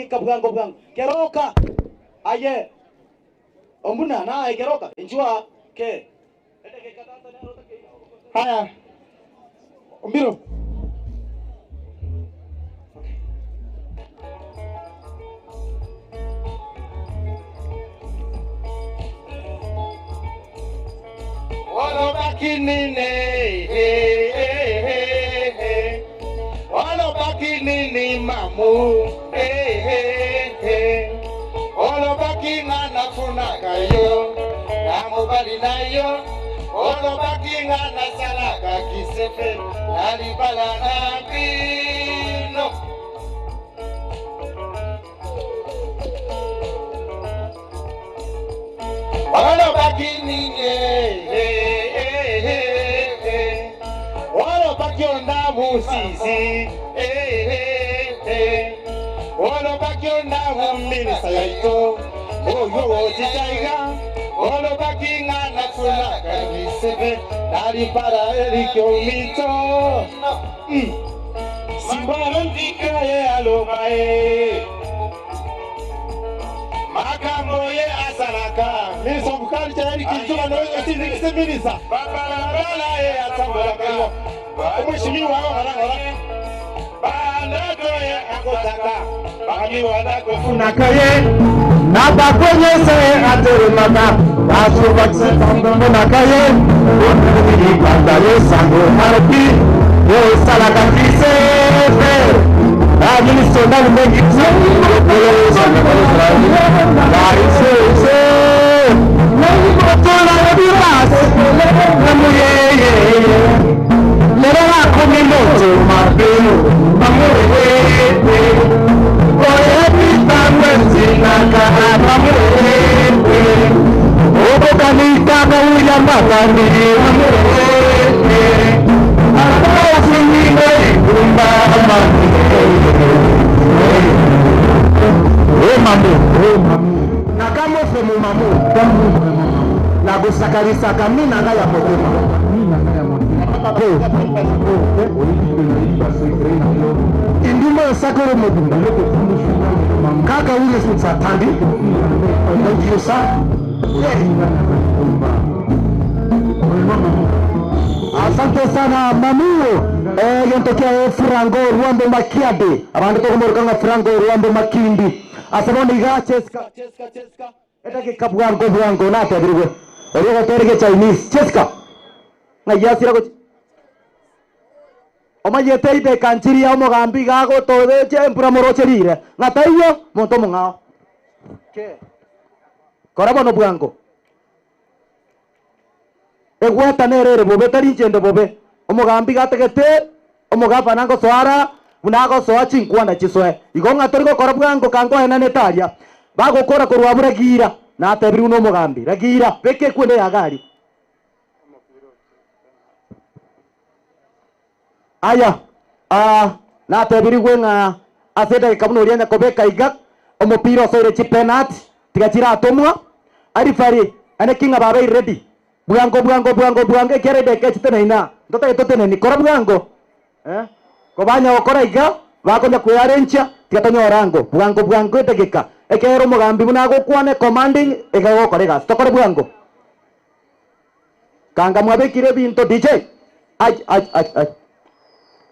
Kabugang keroka aye ombuna na keroka injua ke haya mbiro walo bakinine walo bakinini mamu walo bakingana funaka yo namu balinayo walo bakingana salaka kisefe alibala nabino walo bakinine walo bakionda musisi walo bakionda muminisa yaito oyo titaiga walo bakingana kulaka nisebe nari para erikyo mito simbalo ndikaye alomae makamoye asalaka miso bukali chari kijuma no esinikise minisa babala ye asambola kayo umushimi wako marangora banda doye akotaka bami wanda kufuna kaye naba kwenye se atere maka asu bakse tambo na kaye oni banda ye sango harpi yo salaka kise Agni sonda mengi tsayi yo sango dari se nayi kotola biras namuye Lerona kumi moto mapelo amore oye bitangwezi nakana amore obokanita kawuya makani amore atawufunile ikumba amani mamu nakamofe mu mamu nagusakarisaka minaga ya motema indimo sakoro mobumba kaka ule sutsatandi ndojusa asante sana mamuo yentokea Frango Ruambo Makiabe abantu tokomorokanga Frango Ruambo Makindi asaboni ga cheska eta ke kabwango nate birwe ero terege Chinese cheska ngayasira ko omayete ite kanchiri ya omogambi gago tode chempura morocherire ngataiyo monto mongao ke korabono bwango egweta nerere bobe tari chende bobe omogambi gategete omogapa nango soara bunago soa chinkwana chisoe igonga torigo korabwango kango henane taria bagokora korwabura gira na atebiri uno omogambi ragira beke kwene ya gari aya na atebiri gwenga aseda kabuno rienda kobeka iga omopiro soire chipenat tigachira atomwa arifari ane kinga babe ready bwango kere deke chitene ina ndota itotene ni kora bwango kobanya okora iga bakonya kuyarencha tigatonya orango bwango tegeka ekero mugambi munago kwane commanding ega okorega stokora bwango kanga mwabekire binto DJ ai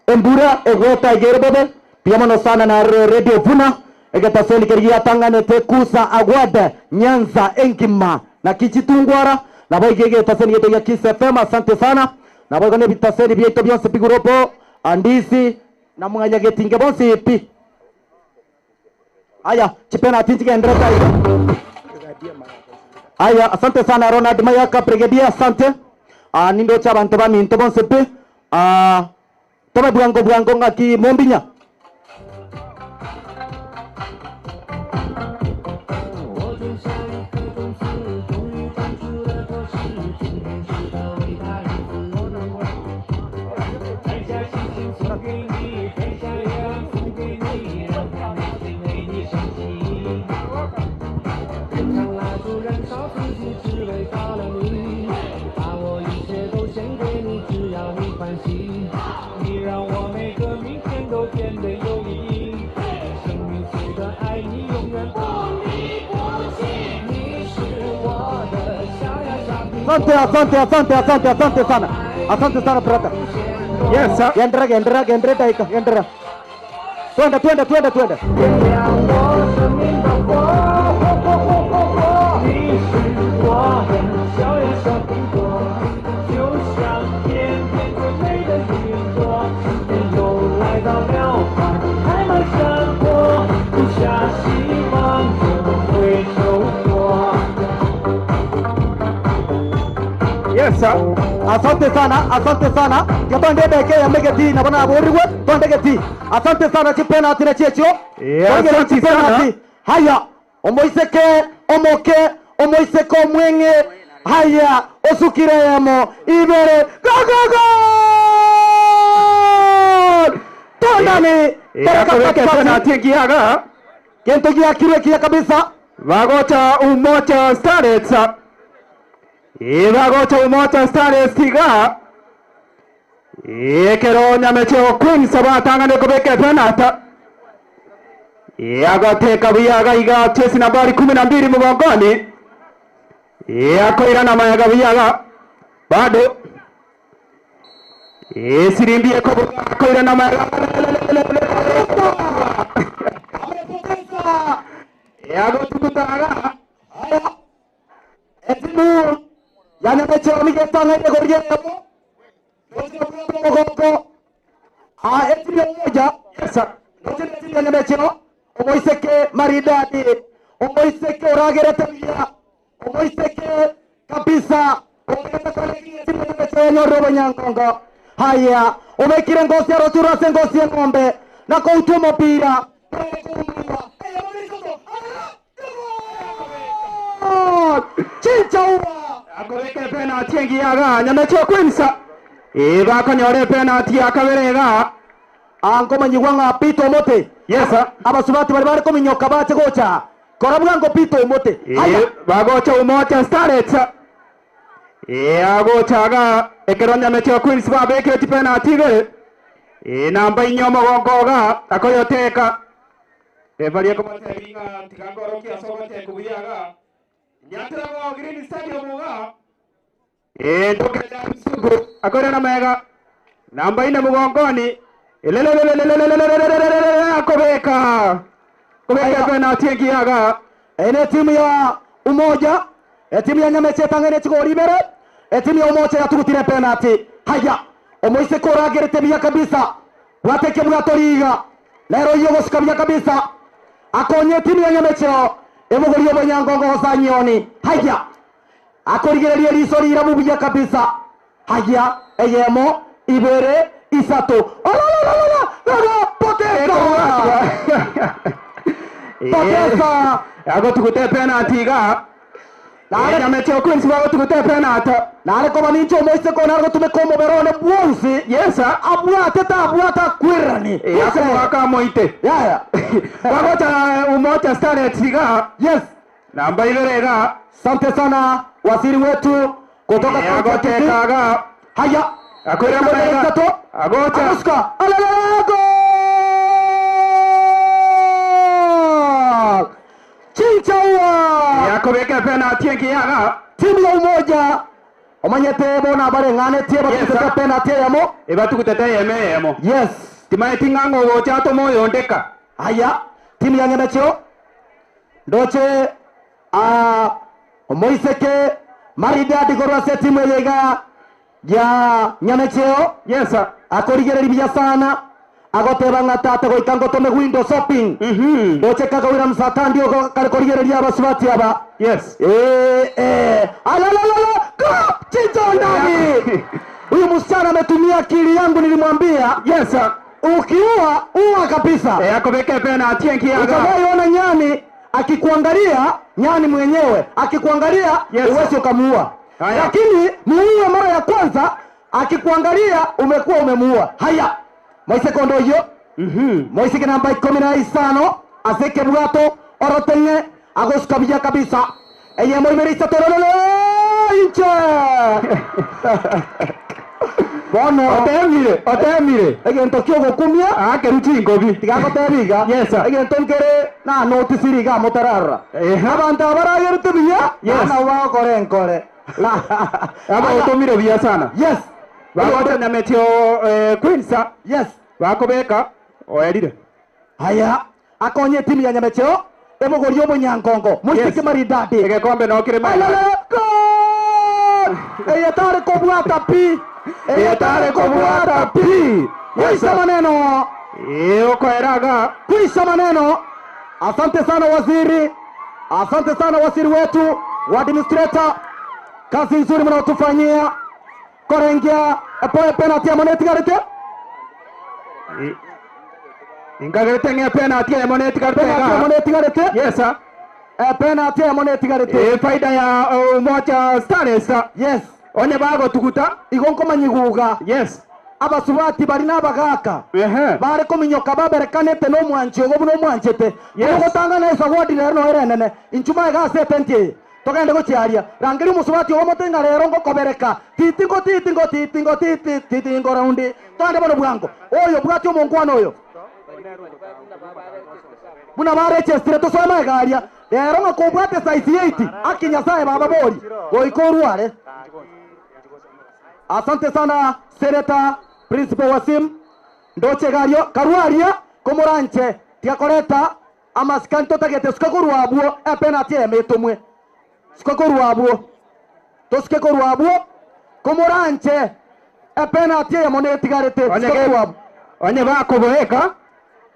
embura egota gerbobe piamono sana na radio vuna egata seli keria tangane tekusa agwada Nyanza Enkima na kichitungwara na boy gege taseni yeto ya Kiss FM asante sana na boy gane bitaseni bieto bionse piguropo andisi na mwanya getinge bonse pi aya chipena atinjike ndreta aya asante sana Ronald Mayaka brigadier asante nindo cha bantu ba minto bonse pi toma bwango ngaki mombinya Asante sana. Asante sana brother. Yes sir. Gendera daika. Twende. Yes sir. Asante sana. Yapande beke ya megeti na bana aboriwe. Twende geti. Asante sana chipena atina checho. Asante sana. Haya. Omoiseke, omoiseko mwenge. Haya. Osukiremo. Ibere. Go. Tondani. Kiaga. Kento kia kabisa. Vagocha Umoja Stars. Vagocha Umoja Stars tiga. Kero Nyamecheo Queens abatangane kubeke penata. Agateka Biaga iga chesi nambari 12 mgongoni. Akoira na Mayaga Biaga bado. Sirimbie koira na Mayaga. Tukutaraga. Haya. Etimu Nyamecheo migetanga ile goriyemo. Etimu moja. Yes. Etimu Nyamecheo. Omoiseke maridadi. Omoiseke oragerete bia. Omoiseke kabisa. Nyoro Nyangongo. Haya. Omekire ngosi ya rotura sengosi ya ngombe. Na koutu mopira. Chichaua. Akoreke penalty engiaga Nyamecheo Queens. Bakonyore penalty akaberega. Angoma nyigwanga pito mote. Yes sir. Abasubati bari kominyoka bache gocha. Korabwa ngo pito mote. Haya. Bagocha Umoja Stars. Agochaga ekero Nyamecheo Queens babekire penalty be. Namba inyomo gogoga akoyoteka. Refarie komateringa tikangorokia sogote kubiaga. Nyatira go Green Stadium ga. Ndokenda msugu akore na mega. Namba ine mugongoni. Akobeka penalty engiaga. Ene timu ya Umoja. Timu ya Nyamecheo tangene chigori mere. Timu ya Umoja yatukutire penalty. Haya. Omoise koragerete bia kabisa. Wateke mwatoriga. Lero yogo sikabia kabisa. Akonye timu ya Nyamecheo. Emugoriyo Banyangongo Hosanyoni. Haya. Akorigereria risorira mubia kabisa. Haya. Eyemo ibere isato. Potesa. Ago tukute penalty ga. Nyamecheo Queens bago tukute penalty. Nare ko banincho Omoise ko nargo tumekomo berone buonsi. Yes sir. Abuata kwirani. Aka moite. Yaya. Bagocha Umoja Stars ga. Yes. Namba iberega. Asante sana waziri wetu kutoka Agoteka ga. Haya. Akwira mega. Agocha. Agoska. Alalago. Chichaua. Yakobeka penalty engiaga. Timu ya Umoja. Omanyete bona bare ngane tieba kutoka penalty yamo. Ebatukutete yemo. Yes. Timaiti ngango gocha to moyo ndeka. Haya. Timu ya Nyamecheo. Ndoche Omoiseke maridadi gorwase timu yega ya Nyamecheo. Yes sir. Akorigereri bia sana. Agoteba ngatata goikango tome window shopping. Ndoche kagawira msatandi oko karikorigeri abasubati aba. Yes. Alalala. Go! Chicho ndani. Huyu msichana ametumia akili yangu nilimwambia. Yes sir. Ukiua uwa kabisa. Akobeka penalty engiaga. Utakayoona nyani akikuangalia, nyani mwenyewe akikuangalia, yes, uwezi ukamuua. Lakini muue mara ya kwanza akikuangalia umekuwa umemuua. Haya. Moise kondo hiyo. Moise namba 15 azeke bwato orotenge agoskabia kabisa. Eye moimerisa torolo inche. Bono otemire. Ege ntokyo gokumia akeruti ngobi. Tigago teriga. Yes sir. Ege ntonkere na notice riga motarara. Abantu abaragerutu biya. Yes. Na wa kore nkore. Aba utumire bia sana. Yes. Bagote nyametio Queensa. Yes. Bakobeka oyerire. Haya, akonye timu ya Nyamecheo emugori omunyangongo muistike maridadi Egekombe no kire mai. Eyatare kobwata pi. Eyatare kobwata pi. Kuisha maneno. Ukoeraga. Kuisha maneno. Asante sana waziri. Asante sana waziri wetu wa administrator. Kazi nzuri mnaotufanyia. Korengia epoe penalty ya Moneti Garete. Ingagarete nge penalty ya Moneti Garete. Penalty ya Moneti Garete. Yes sir. Penalty ya Moneti Garete. Faida ya Umoja Stars. Yes. Onye bago tukuta. Igonko manyiguga. Yes. Abasubati bari nabagaka. Bare kominyoka baberekanete no mwanche ogo no mwanchete. Ogo tanga na isagodi rero no erenene. Inchuma ga setenti. Togende gochiaria. Rangiri musubati ogo motenga rero ngo kobereka. Titingo raundi. Tande bono bwango. Oyo bwati omonkwano oyo. Buna bare chestre to soma garia. Rero ngo kobwate size 80. Akinya sae baba bori. Goikoruare. Asante sana Seneta Principal Wasim Ndoche Gario Karuaria Komoranche Tiakoreta Amaskanto tagete skakoruabuo penalty emetomwe skakoruabuo toskekoruabuo Komoranche penalty ya Moneti Garete skakoruabuo onye bakoboeka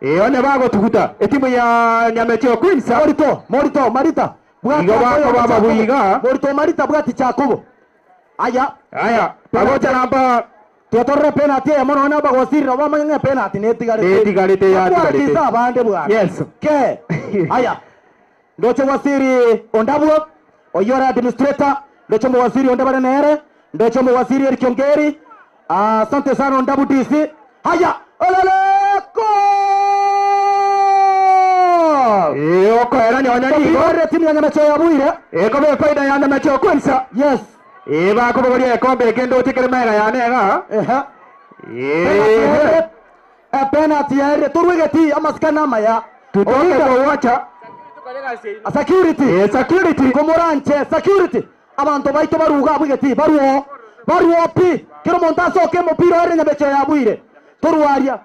onye bagotuguta etimu ya Nyamecheo Queens Morito Marita Igo bako baba buiga Morito Marita bwati chakobo aya agocha namba Tuatorre penalty ya mono na bagosiri no bamanya penalty netigarete ya tigarete abande bwa yes ke aya ndoche wasiri ondabwo oyora administrator ndoche mo wasiri ondabare nere ndoche mo wasiri erikiongeri asante sana ondabu DC haya oleleko oko era nyonyani ore timu ya Nyamecheo ya Bwire eko be faida ya Nyamecheo Queensa yes bako bogoria kombe kendo tikere mega ya nega penalty ya ere turwegeti amaskana maya tutoke kwa wacha security Komoranche security abantu baito baruga bwegeti baruo pi kiro montaso ke mupira ere Nyamecheo ya Bwire turwaria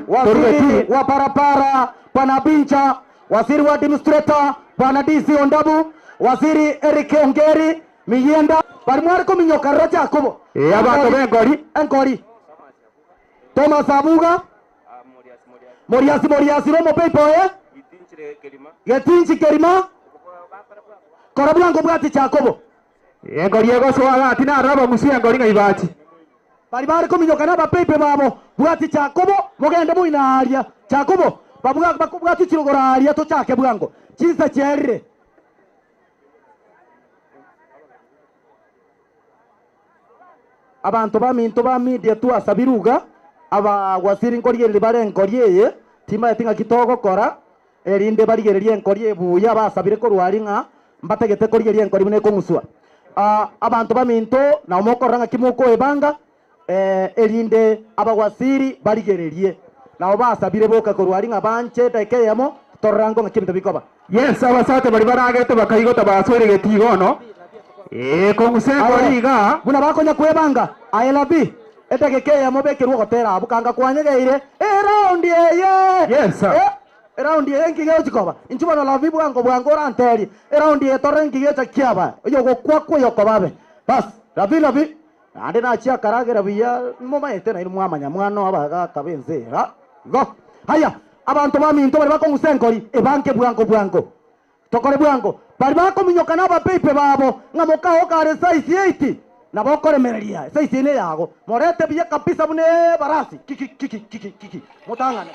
wasiri wa parapara panabincha wasiri wa administrator Bwana DC Ondabu, Waziri Eric Ongeri, Miyenda, barimwari ko minyoka rocha kobo. Abantu benkori. Thomas Abuga. Moriasi romo pepo Getinchi Kerima. Korablango bwati chakobo. Engori ego swaga tina raba musia ngori ngaibati. Barimwari ko minyoka na pepe babo bwati chakobo mogende muinaria. Chakobo babuga bakubwati chirogoraria to chake bwango. Chisa cherre abantu baminto ba media tu asabiruga aba wasiri nkoriye libare nkoriye tima yatinga kitogo kora erinde barigererie nkoriye buya basabire ko rwaringa mbategete korigerie nkori mune konguswa abantu baminto na omokoranga kimuko ebanga erinde aba wasiri barigererie na basabire boka ko rwaringa banche tekeyamo Torango ngakimita bikoba. Yes, abasate bari baragete bakayigota baswere getigono. Konguseko liga. Buna bakonya kwebanga. ILB. Etegeke ya mobeke ruo gotera abukanga kwanyegeire. Round ye. Yes. Round ye ngige chikoba. Inchubano la vibu ango bwango ranteri. Round ye torengi gecha kiaba. Yo gokwa yokobabe. Bas, rabi. Ande na chia karage rabia moma etena iru mwamanya mwano abaga kabenze. Go. Haya. Abantu baminto bari bakongusenkori ebanke bwango tokore bwango bari bakominyoka na bapepe babo ngamokaho kare size 80 na bokoremereria size ne yago morete biye kabisa bune barasi kiki mutangane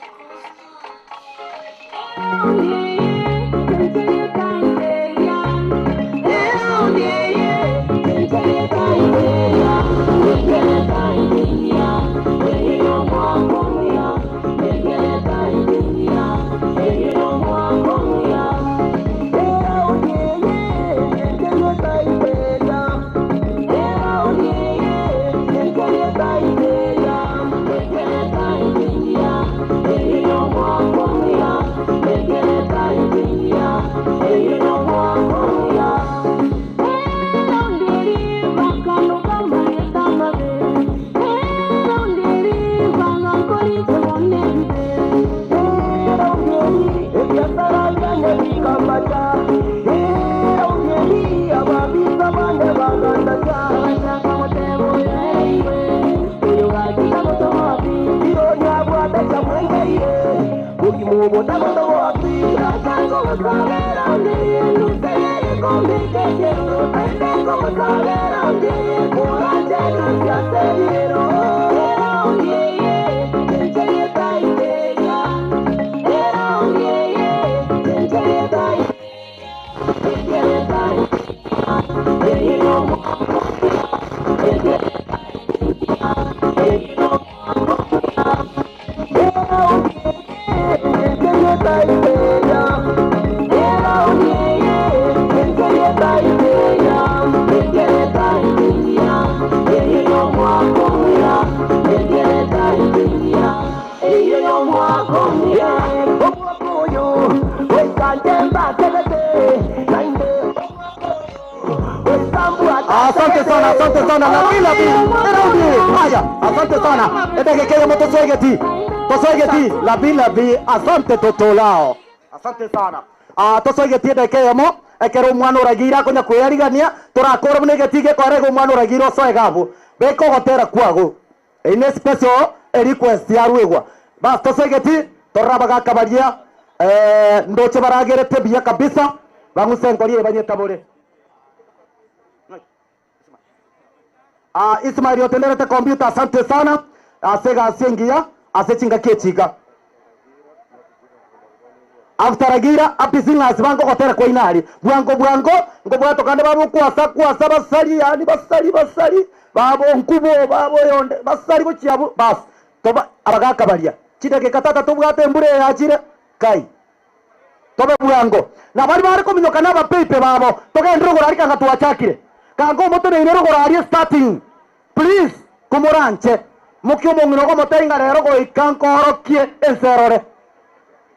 Asante sana na bila haya, asante sana edegekeye moto tosoigeti la bila bi asante totolao, asante sana tosoigeti edegekeye mo ekero mwana uragira konya kwirigania turakora munegetige kwarego mwana uragira soegabu beko gotera kwago ine special request ya rwegwa bas tosoigeti torabaga kabaria ndoche baragerete biya kabisa bamusenkorie banyetabore Ismail yotenderete computer asante sana asega asengia asechinga kechiga aftaragira apisinga asibango kotera kwa inari bwango ngo bwato kande babu kwasa basali yani basali babo nkubo babo yonde basali kuchiabu bas toba abagaka balia chideke katata tubwate mbure yachire kai tobe bwango na bari bari kominyoka na bapepe babo togendro gorarika ngatuachakire kango moto ne inero gorari starting please kumuranche mukyo mongino ko motenga rero go ikankorokie enserore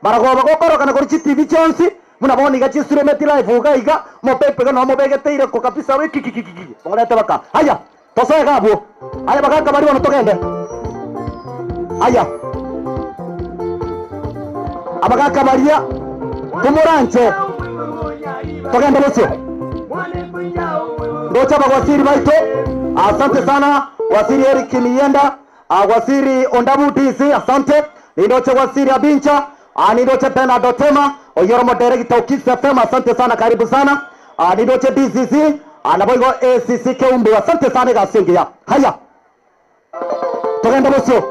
baragoba gokoroka na kuri TV chonsi munaboni gachi suremeti live ugaiga mopepe no mobegeteire ko kabisa we kiki ngorete baka haya tosoe gabo haya baka bari wono togende haya abagaka baria kumuranche togende bosio ndocha bagwasiri baito asante sana wasiri Eric Mienda wasiri Ondabu DC asante ndocha wasiri Abincha ndocha tena Dotema oyoromo director Okisa FM asante sana karibu sana ndocha DCC anaboigo ACC Keumbu asante sana gasengia haya togenda bosio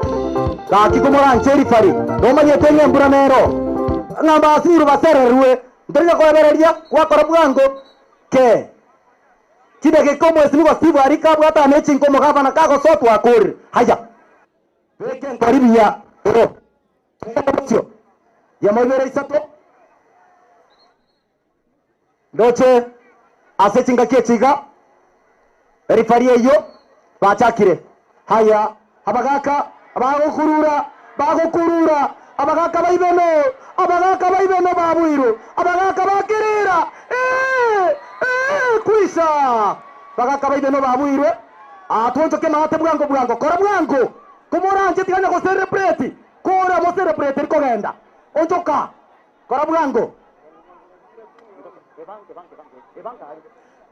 kikumuranje rifari nomanye tenye mburamero ngamba asiru basererwe ndorya kobereria kwakora bwango ke kidege komo esinigo Steve Arika bwata mechi ngomo gavana kago sotu akuri haya weke nkaribia oro sio ya moyere isato ndoche asechinga kechiga rifarie yo bachakire haya abagaka bagokurura abagaka baibeno babuiro abagaka bakirira kuisa bagaka baibeno babuirwe tonjoke mate bwango kora bwango kumuranje tiganya go celebrate kora mo celebrate kogenda onjoka kora bwango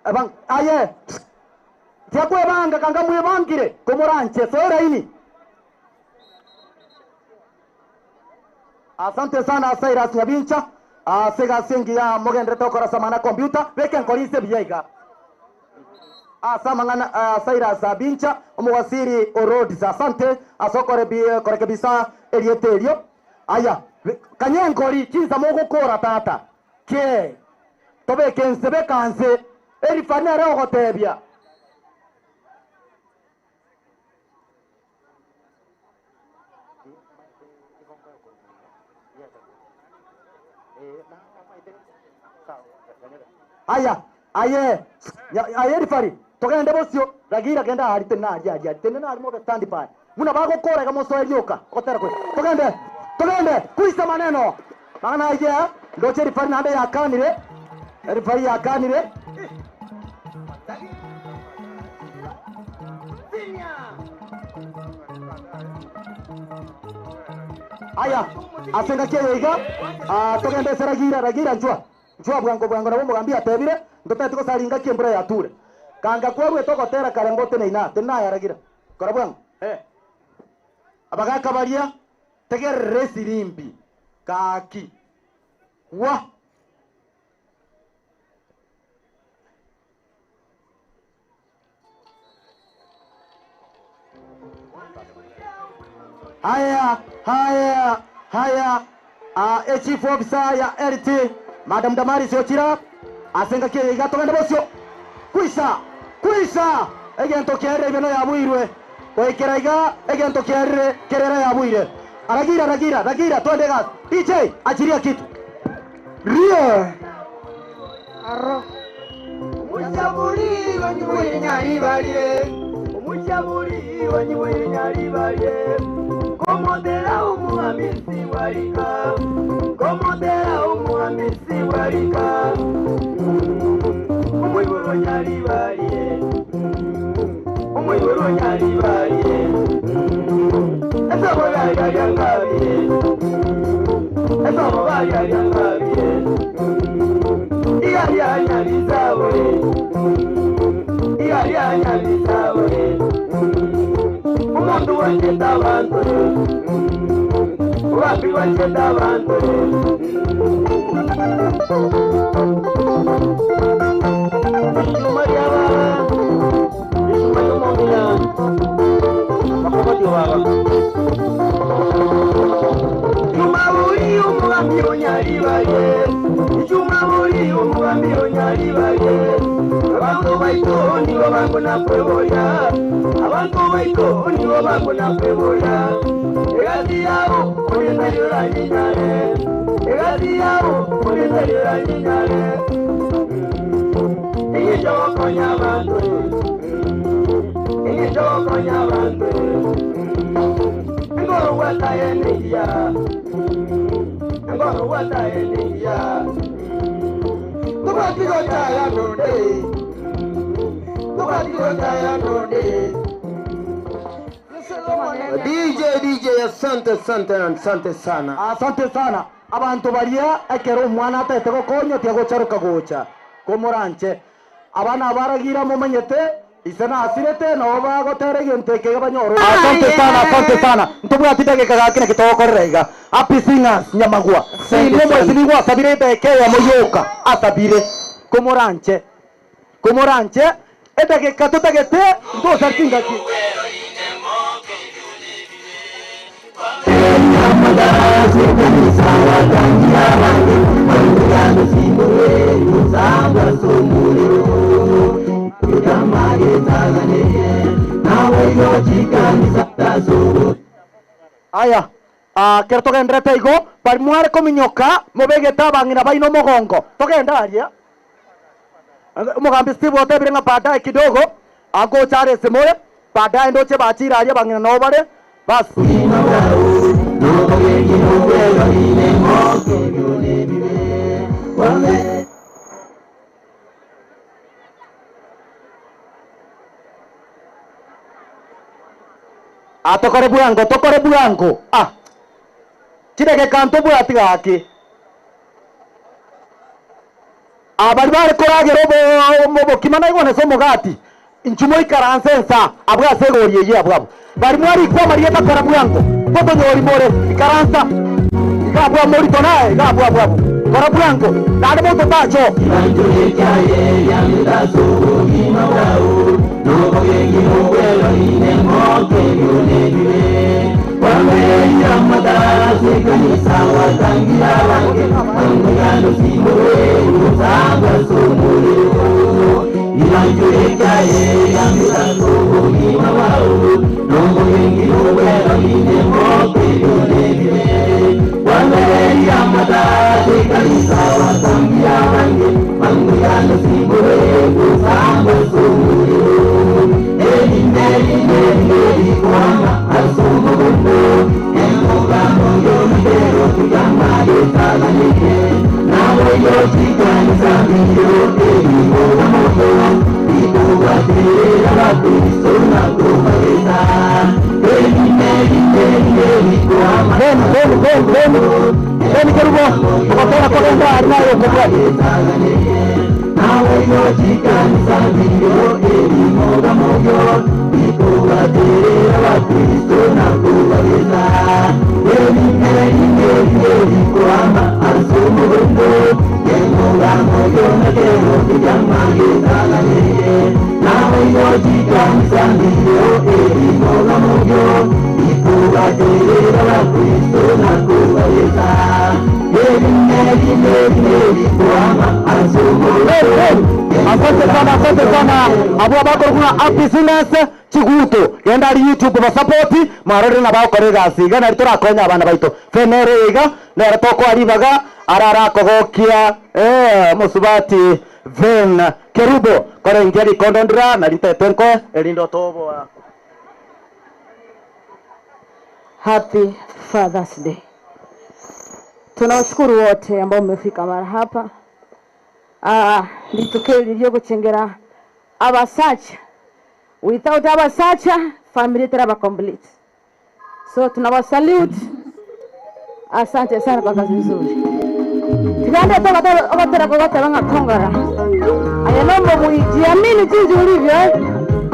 ebang aye tiakwe banga kanga mwebangire kumuranje sora ini asante sana Cyrus Nyabincha sega sengi ya mogendre tokora samana computer weke nkolise biyaiga samangana Cyrus Abincha omwasiri Orods asante asokore bi korekebisa erieterio aya kanyenkori kiza mogokora tata ke tobe kensebe kanse erifane re ogotebia aya aye rifari togende bosio ragira genda harite na tena ari mo stand by muna bago kora ga moso erioka otera kwe togende kuisa maneno maana aje ndoche rifari nande yakanire rifari yakanire aya asenga kiyega togende ragira njua bwango nabo mugambia tebire ndotete ko saringa kiembura ya ture kanga kwerwe togotera karengote neina tena yaragira kora bwango abagaka baria tegerere sirimbi kaki wa haya chief officer ya LT Madam Damaris Ochira asenga kie igatogenda bosio kuisa egento kiere bino ya bwirwe oikera iga egento kiere kerera ya bwire aragira twende gas DJ achiria kitu rio arro Umuchaburi wanywe nyari balie Umuchaburi wanywe nyari balie Komodera umuhamisi warika Komodera umuhamisi warika Umwiburo nyari balie Umwiburo nyari balie Esobo ya ngabie Esobo ya ngabie Iya nyalizawe Iya nyalizawe Umuntu wachenda abantu Wapi wachenda abantu Ishuma yawa Ishuma yumongina Makobati wawa Jumaburi umugambi onyalibaye Jumaburi umugambi onyalibaye Abantu baito nibo bakona kweboya Abantu baito nibo bakona kweboya Egati yabo kulizalira nyinyale Egati yabo kulizalira nyinyale Ingicho konya abantu Ingicho konya abantu Ngoro wata yendia Ngoro wata yendia Nobody got tired no day. Nobody got tired no day. DJ, asante sana. Asante sana. Abantu baria ekero mwana atete gokonyo tia gocharuka gocha. Komoranche. Abana baragira mumenyete isena asirete no bagotere genteke gabanyoro. Asante sana. Ntubwa atidege kagakine kitokorega. Happy singers nyamagwa. Sinigwa sabirete ekeya moyoka. Asabire. Komoranche etake katotagete ndo sarkinga ki aya kero togendrete igo bari mware kominyoka mobegeta bangina baino mogongo togenda aria umugambi Steve otebire nga baadaye kidogo ago chare semoye baadaye ndoche bachira aria bangina no bare bas tokore buango chidege kanto bwati gaki abari bari koragero mo kimana igone so mugati inchumo ikaransensa abwa segoriye ye abwabo bari mwari kwa marieta kora buango boto nyori more ikaransa ikabwa mori tonae ikabwa abwabo kora buango dade boto tacho Ibanjure kyaye yamudaso imawao no bogengi mowelo ine moke yunebiwe Wame yamadase kanisa watangira wange Wangano simure usanga sumure Ibanjure kyaye yamudaso imawao no bogengi mowelo ine moke yunebiwe Wame yamadase kanisa watangira wange Wangano simure usanga sumure Eli kwama asumurundo Engogamo yomidero tuyamare taganike Nawe yochikani zambiyo Eli mogamoto Ikuwaterera bakristo na kumareza Eli kwama Ven kerubo okotera korenda arinayo kumareza taganike Nawe yochikani zambiyo Eli mogamoyo Ikuwaterera bakristo na kumareza Eli Asante sana. Abo abako kuna business chiguto. Yenda ari YouTube ba support marore na ba kore gasiga na ritora konya abana baito. Fenere iga na ratoko ari baga arara kogokia musubati ven kerubo kore ngeri kondondra na ritetenko elindo tobo. Happy Father's Day. Tunawashukuru wote ambao mmefika mara hapa. Ni tukio lililokuchengera abasacha. Without abasacha, family teraba complete. So tunawasalute. Asante sana kwa kazi nzuri. Tikande toka obatera kwa watu wanga kongara. Aya nombo mujiamini jinsi ulivyo.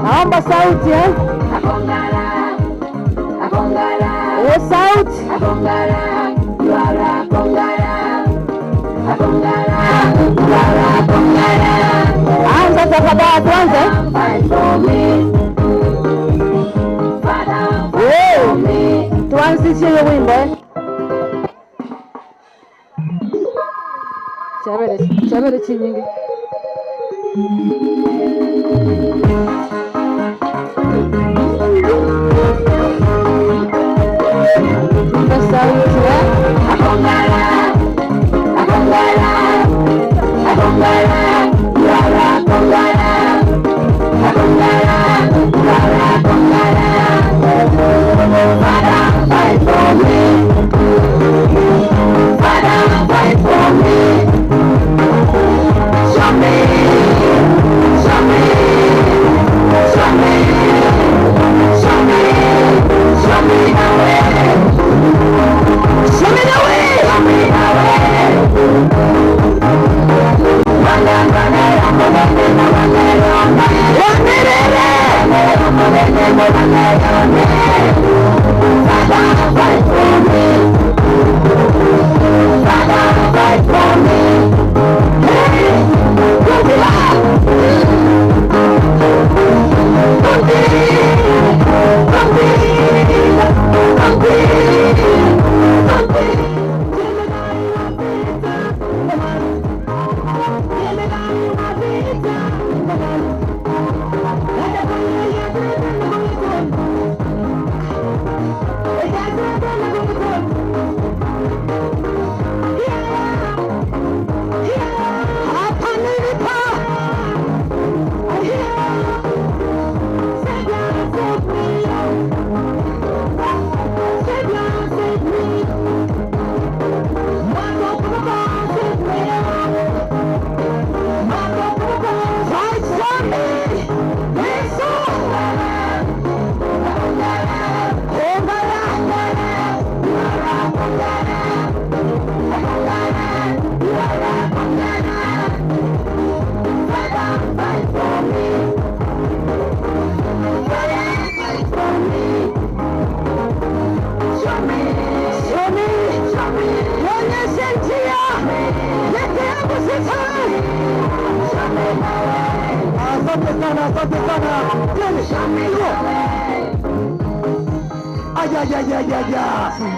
Naomba sauti Akongara. O sauti. Akongara. Yuara kongara. Akongara. Yuara kongara. Anza takabaa tuanze. Tuanzishe hiyo wimbo. Chabere chinyingi. Akongara. Akongara. Akongara. Yuara kongara. Akongara. Yuara kongara. Father, fight for me. Father, fight for me. Show me. Show me. Show me. Show me. Show me the way. Show me the way. Show me the way.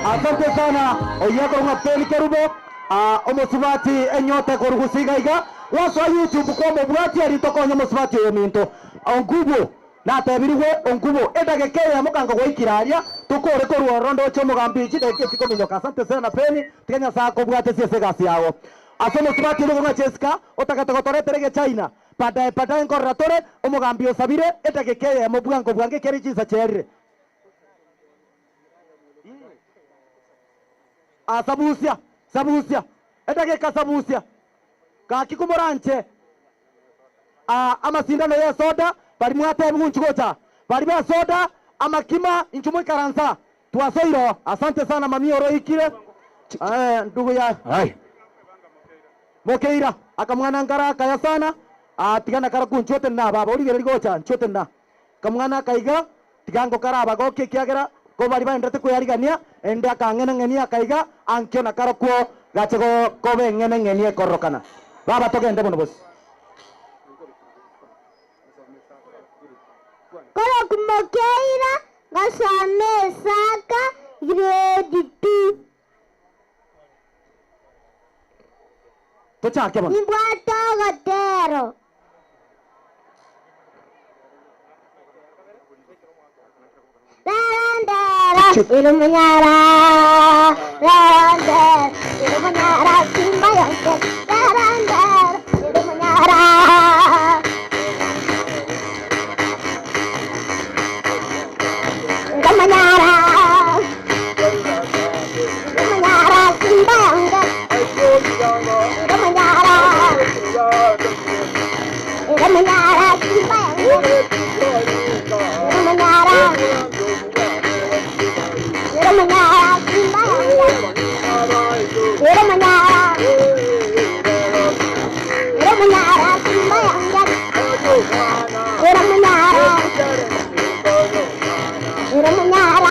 Asante sana. Oyako ngapeli kerubo. Omusubati enyote korugusiga iga. Waso YouTube kwa mubwati alitokonya musubati yo minto. Ongubo na tebiriwe ongubo edagekeye mukango gwikiraria tukore ko ruorondo cyo mugambici deke fiko minyoka. Asante sana peni tikenya sako bwate sese gasi yawo. Asomo subati lugo nga Jessica otakatagotore terege China. Pada inkorratore omugambio sabire edagekeye mubwango bwange keri chiza cherire. Sabusia edageka sabusia kakikumuranche amasindano ya soda bali mwate bunchugocha bali ba soda amakima inchumu karanza tuwasoiro. Asante sana mami oroikire ndugu ya Mokeira akamwana ngara kaya sana tigana kara kunchote na baba urigere gocha nchote na kamwana kaiga tigango kara bago kiagera ko bari ba ndate ko yarigania ende akangena ngenia kaiga ankyo na kara ko gachego ko be ngene ngenie korokana baba togende bono boss Kumokeira gasome saka grade 2. Tuchake bwana. Ibwato gotero. Randera ilumunyara. Randera ilumunyara simba yonke. Randera ilumunyara. Ilumunyara. Ilumunyara simba yonke. Ilumunyara. Ilumunyara simba yonke. Ilumunyara. Ilumunyara simba yonke. Ilumunyara. Ilumunyara simba yonke. Ilumunyara. Ilumunyara.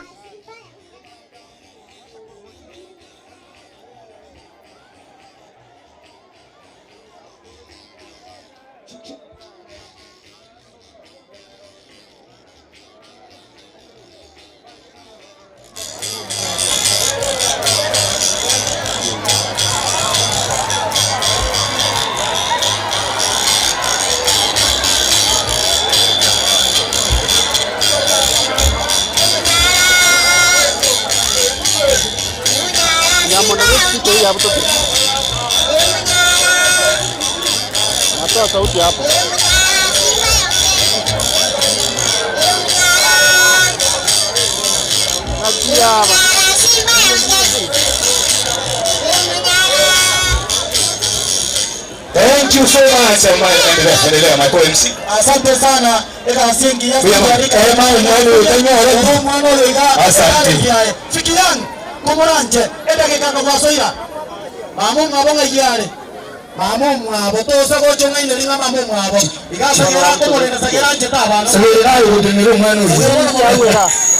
Natoa sauti hapo. Nasikia hapa. Thank you so much. Endelea my MC. Asante sana. Eka singi ya Asante. Fikiran kumuranje eda kekaka kwasoira. Mamu ngabonga yale. Mamu ngabo tosa ko chonga indelinga mamu ngabo. Igasa kera ko morena sagera nje tabana. Sabira udiniro mwana uyu.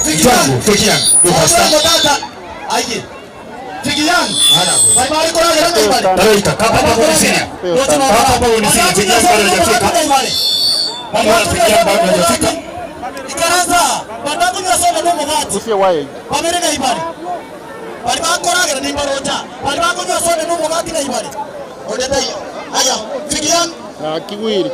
Fikiran. Tata. Aje. Fikiran. Bali kora gera bali. Taraita kapa pa polisia. Kapa pa polisia fikiran bado hajafika. Mama fikiran bado hajafika. Ikaanza. Batatu nyasoma ndo mugati. Usiye wae. Pamerega ibali. Bali bakora gera nimba roja. Bali bakunywa soda ndo mugati na ibali. Odeta hiyo. Haya, fikiran. Kiwiri.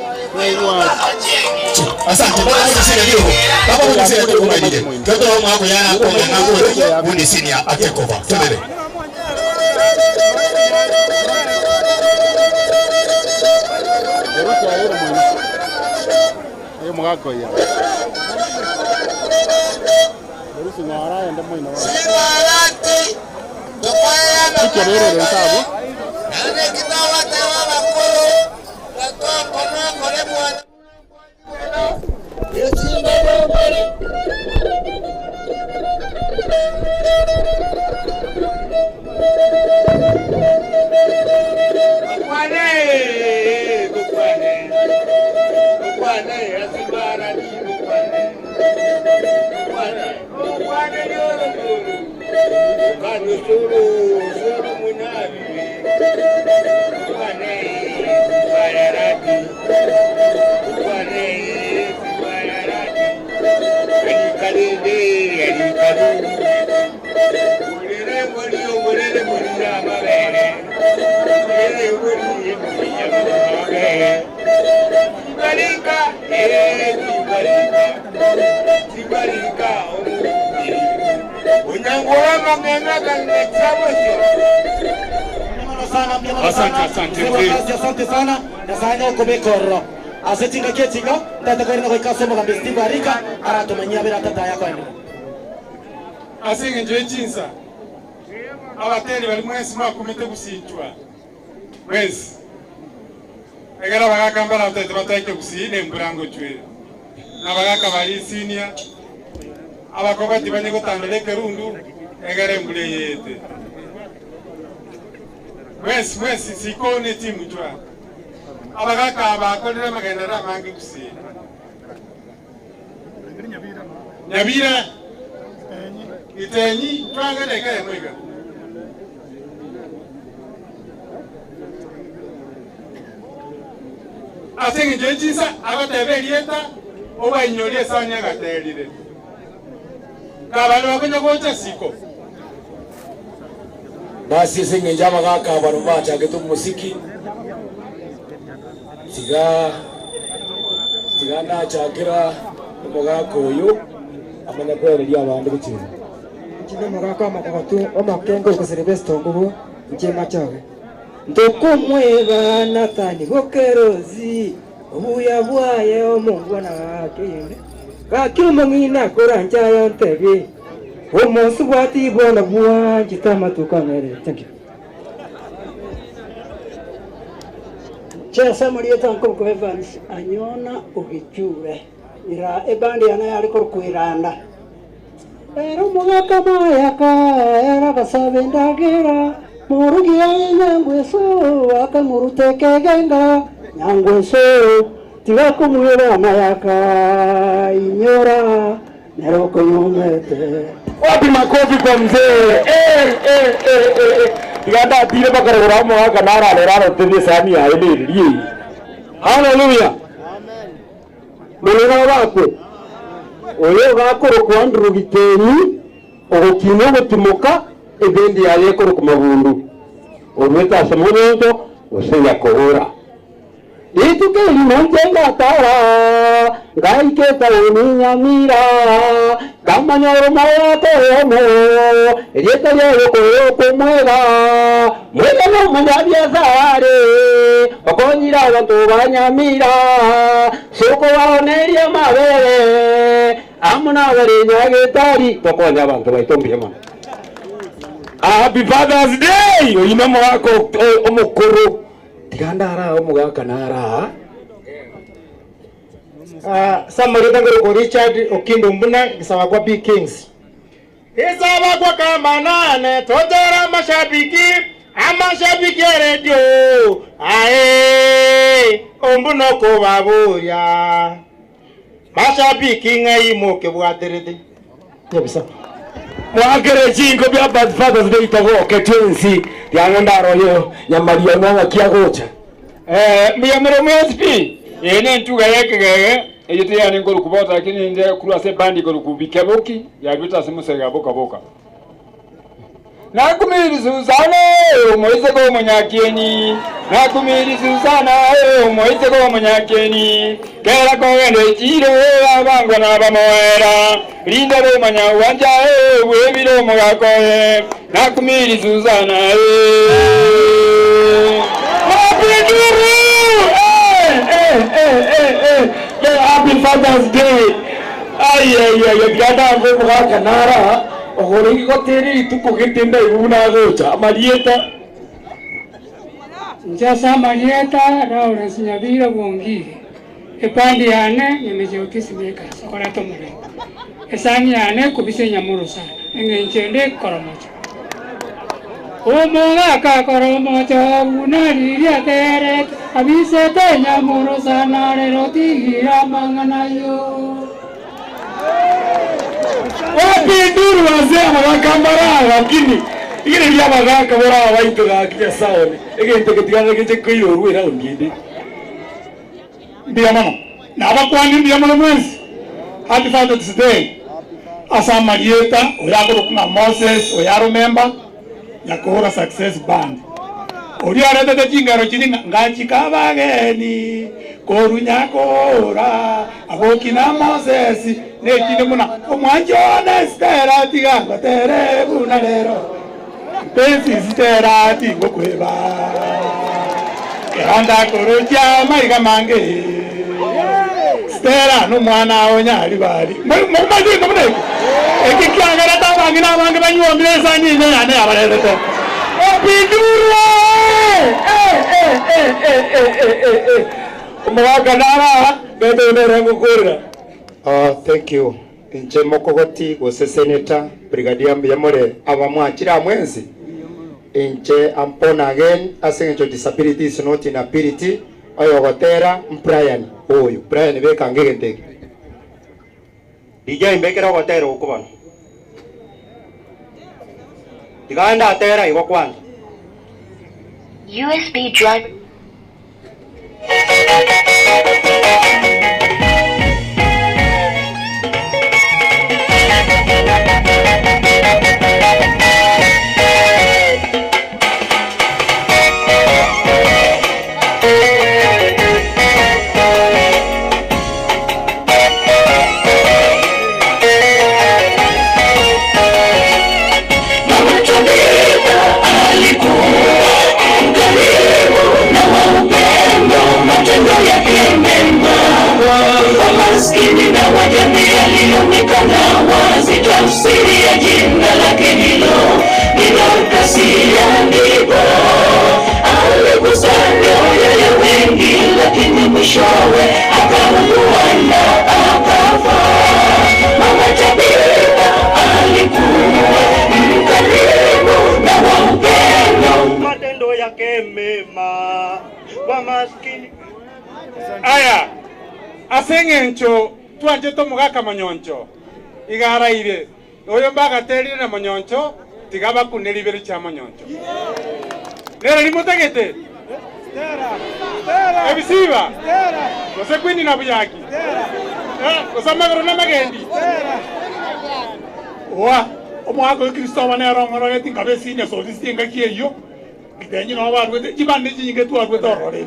Asante bwana msini ndio. Baba msini ndio kwa ajili. Toto mwangu yana kwa mwangu ni senior atekova. Tembele. Eruki aero mwana. Eyo mwako ya. Eruki ngara ende mwana. Simarati. Tokwaya Kikerere rensabu. Ane kitawa tawa bakolo. Tato kono kole mwana. Yesinda bomari. Kukwane, asimarati kukwane. Kukwane yoro yoro. Kano suru munabi. Kukwane, simarati. Kukwane, simarati. Alikarede, alikarede. Mulere amabere. Mulere amabere. Sibarika, sibarika, unyangoa magana kana chabocho. Asante sana. Nasanya ukubekoro. Asetinga ketinga. Tata kwa nina kwa somo kambe sibarika. Aratumanyia bila tata yako ende. Asinge nje chinsa. Abateri bali mwezi mwakumete kusitwa. Mwezi. Egera bagaka mbala utete batake kusine mburango chwe. Na bagaka bali senior. Abakoba tibanye gutandele rundu egere mbule yete. Mwezi sikone timu chwa. Abagaka abakolera magendera mangi kusine. Nyabira. Itenyi twanga nekere mwiga. Asengi njinsa abatebe lieta oba inyolie sanya gaterire kabalo bakenya gocha siko basi singe njama kaka bano bacha getu musiki tiga na chakira umugako uyu amana kwereria abandu bikira kine mugaka makagatu omakengo kuserebesto ngubu njema chawe ndokumweba natani gokerozi obuya bwaye omungwana akinde kakiruma ngina koranja yontebi omonsi bwati bona bwa jitama tukamere. Thank you. Chesa Marieta Nkoko Evans anyona ugichule ira ebandi yana yali korkwiranda era mugaka mayaka era basabe ndagera murugi nyangweso akamurutekegenga nyangweso tiga kumwira mayaka inyora neroko yomete. Wapi makofi kwa mzee? Iganda tire bakarora mwaka nara leraro tebye sami ya eliri. Hallelujah. Amen. Mulera bako. Oyo gakoro kwandru giteni ogokino gutimoka ebendi yaye koro kumabundu. Orweta samuno oseya kohora. Itu ke limonjenga tara gaike tauni nyamira kamanyoro mayato yomo rieta yo ko mwega mwega no manyabia zare bakonyira abantu banyamira soko baoneria mabere amuna bere nyagitari tokonya abantu baitombye mana. Happy Father's Day oyinamo wako omukuru tigandara omugaka nara Samari dangaro ko Richard Okindo Mbuna gisawa kwa B Kings Isawa kwa kamanane totera mashabiki radio ae ombuno ko baburia mashabiki ngai moke bwaterete yebisa mwagere jingo bya Bad Father's Day tago ketwensi yangandaro yo nyamaria nanga kiagocha miyamero mwespi ene ntuga yekegege eyete yani ngoro kubota lakini nje kurase bandi ngoro kubikebuki yabita simusega boka nakumiri Susana moize ko munyakieni nakumiri Susana moize ko munyakeni kera ko ende chiro abangwa na bamoera linda ro manya wanja webiro mugako nakumiri Susana Happy Father's Day. Ay, gada ngo mwaka nara ogori ko teri tuko gitinda ibuna gocha Marieta njasa Marieta raura sinyabira bongi epandi yane nimejokisi meka sokora tomure esani yane kubise nyamuru sana engenchende koromocha omoga ka koromocha unariria tere abise te nyamuru sana rerotigira manganayo. Wapi nduru wazee wakambara lakini ile ya bagaka bora waituga kia saone egente ketigana keje kuyoru era ungide ndia mano na bakwani ndia mano mwezi Happy Father's Day asa Marieta oyako kuna Moses oyaro member yakora Success Band ori arete de chingaro chini ngachi kabageni korunyakora abokina Moses ne chini muna omwanjona stera tiga tere buna lero pesi stera tingo kweba keranda korocha maiga mange stera no mwana onyali bali mumadi kumune ekikyangara tabangina bange banyuombileza nyine ane abarete opindura umwaka nara beto nerango kura. Thank you. Inche mokogoti gose Senator Brigadier Mbiyamore abamwakira mwenzi inche ampona again asenjo disability is not inability oyo gotera Brian oyo Brian beka ngegenteke DJ mbekera gotera ukubana diganda atera iko kwanza USB drive. yake mema kwa maskini. Aya asengencho twanje tomugaka manyoncho igaraire oyo mbagaterire na manyoncho tigaba kunelibere cha manyoncho nera limutagete ebisiba ose kwini na buyaki osamagoro na magendi wa omwako Kristo wanero ngoro tingabesi ne so distinga kiyo kitenyi no barwe kibande jinge twarwe torore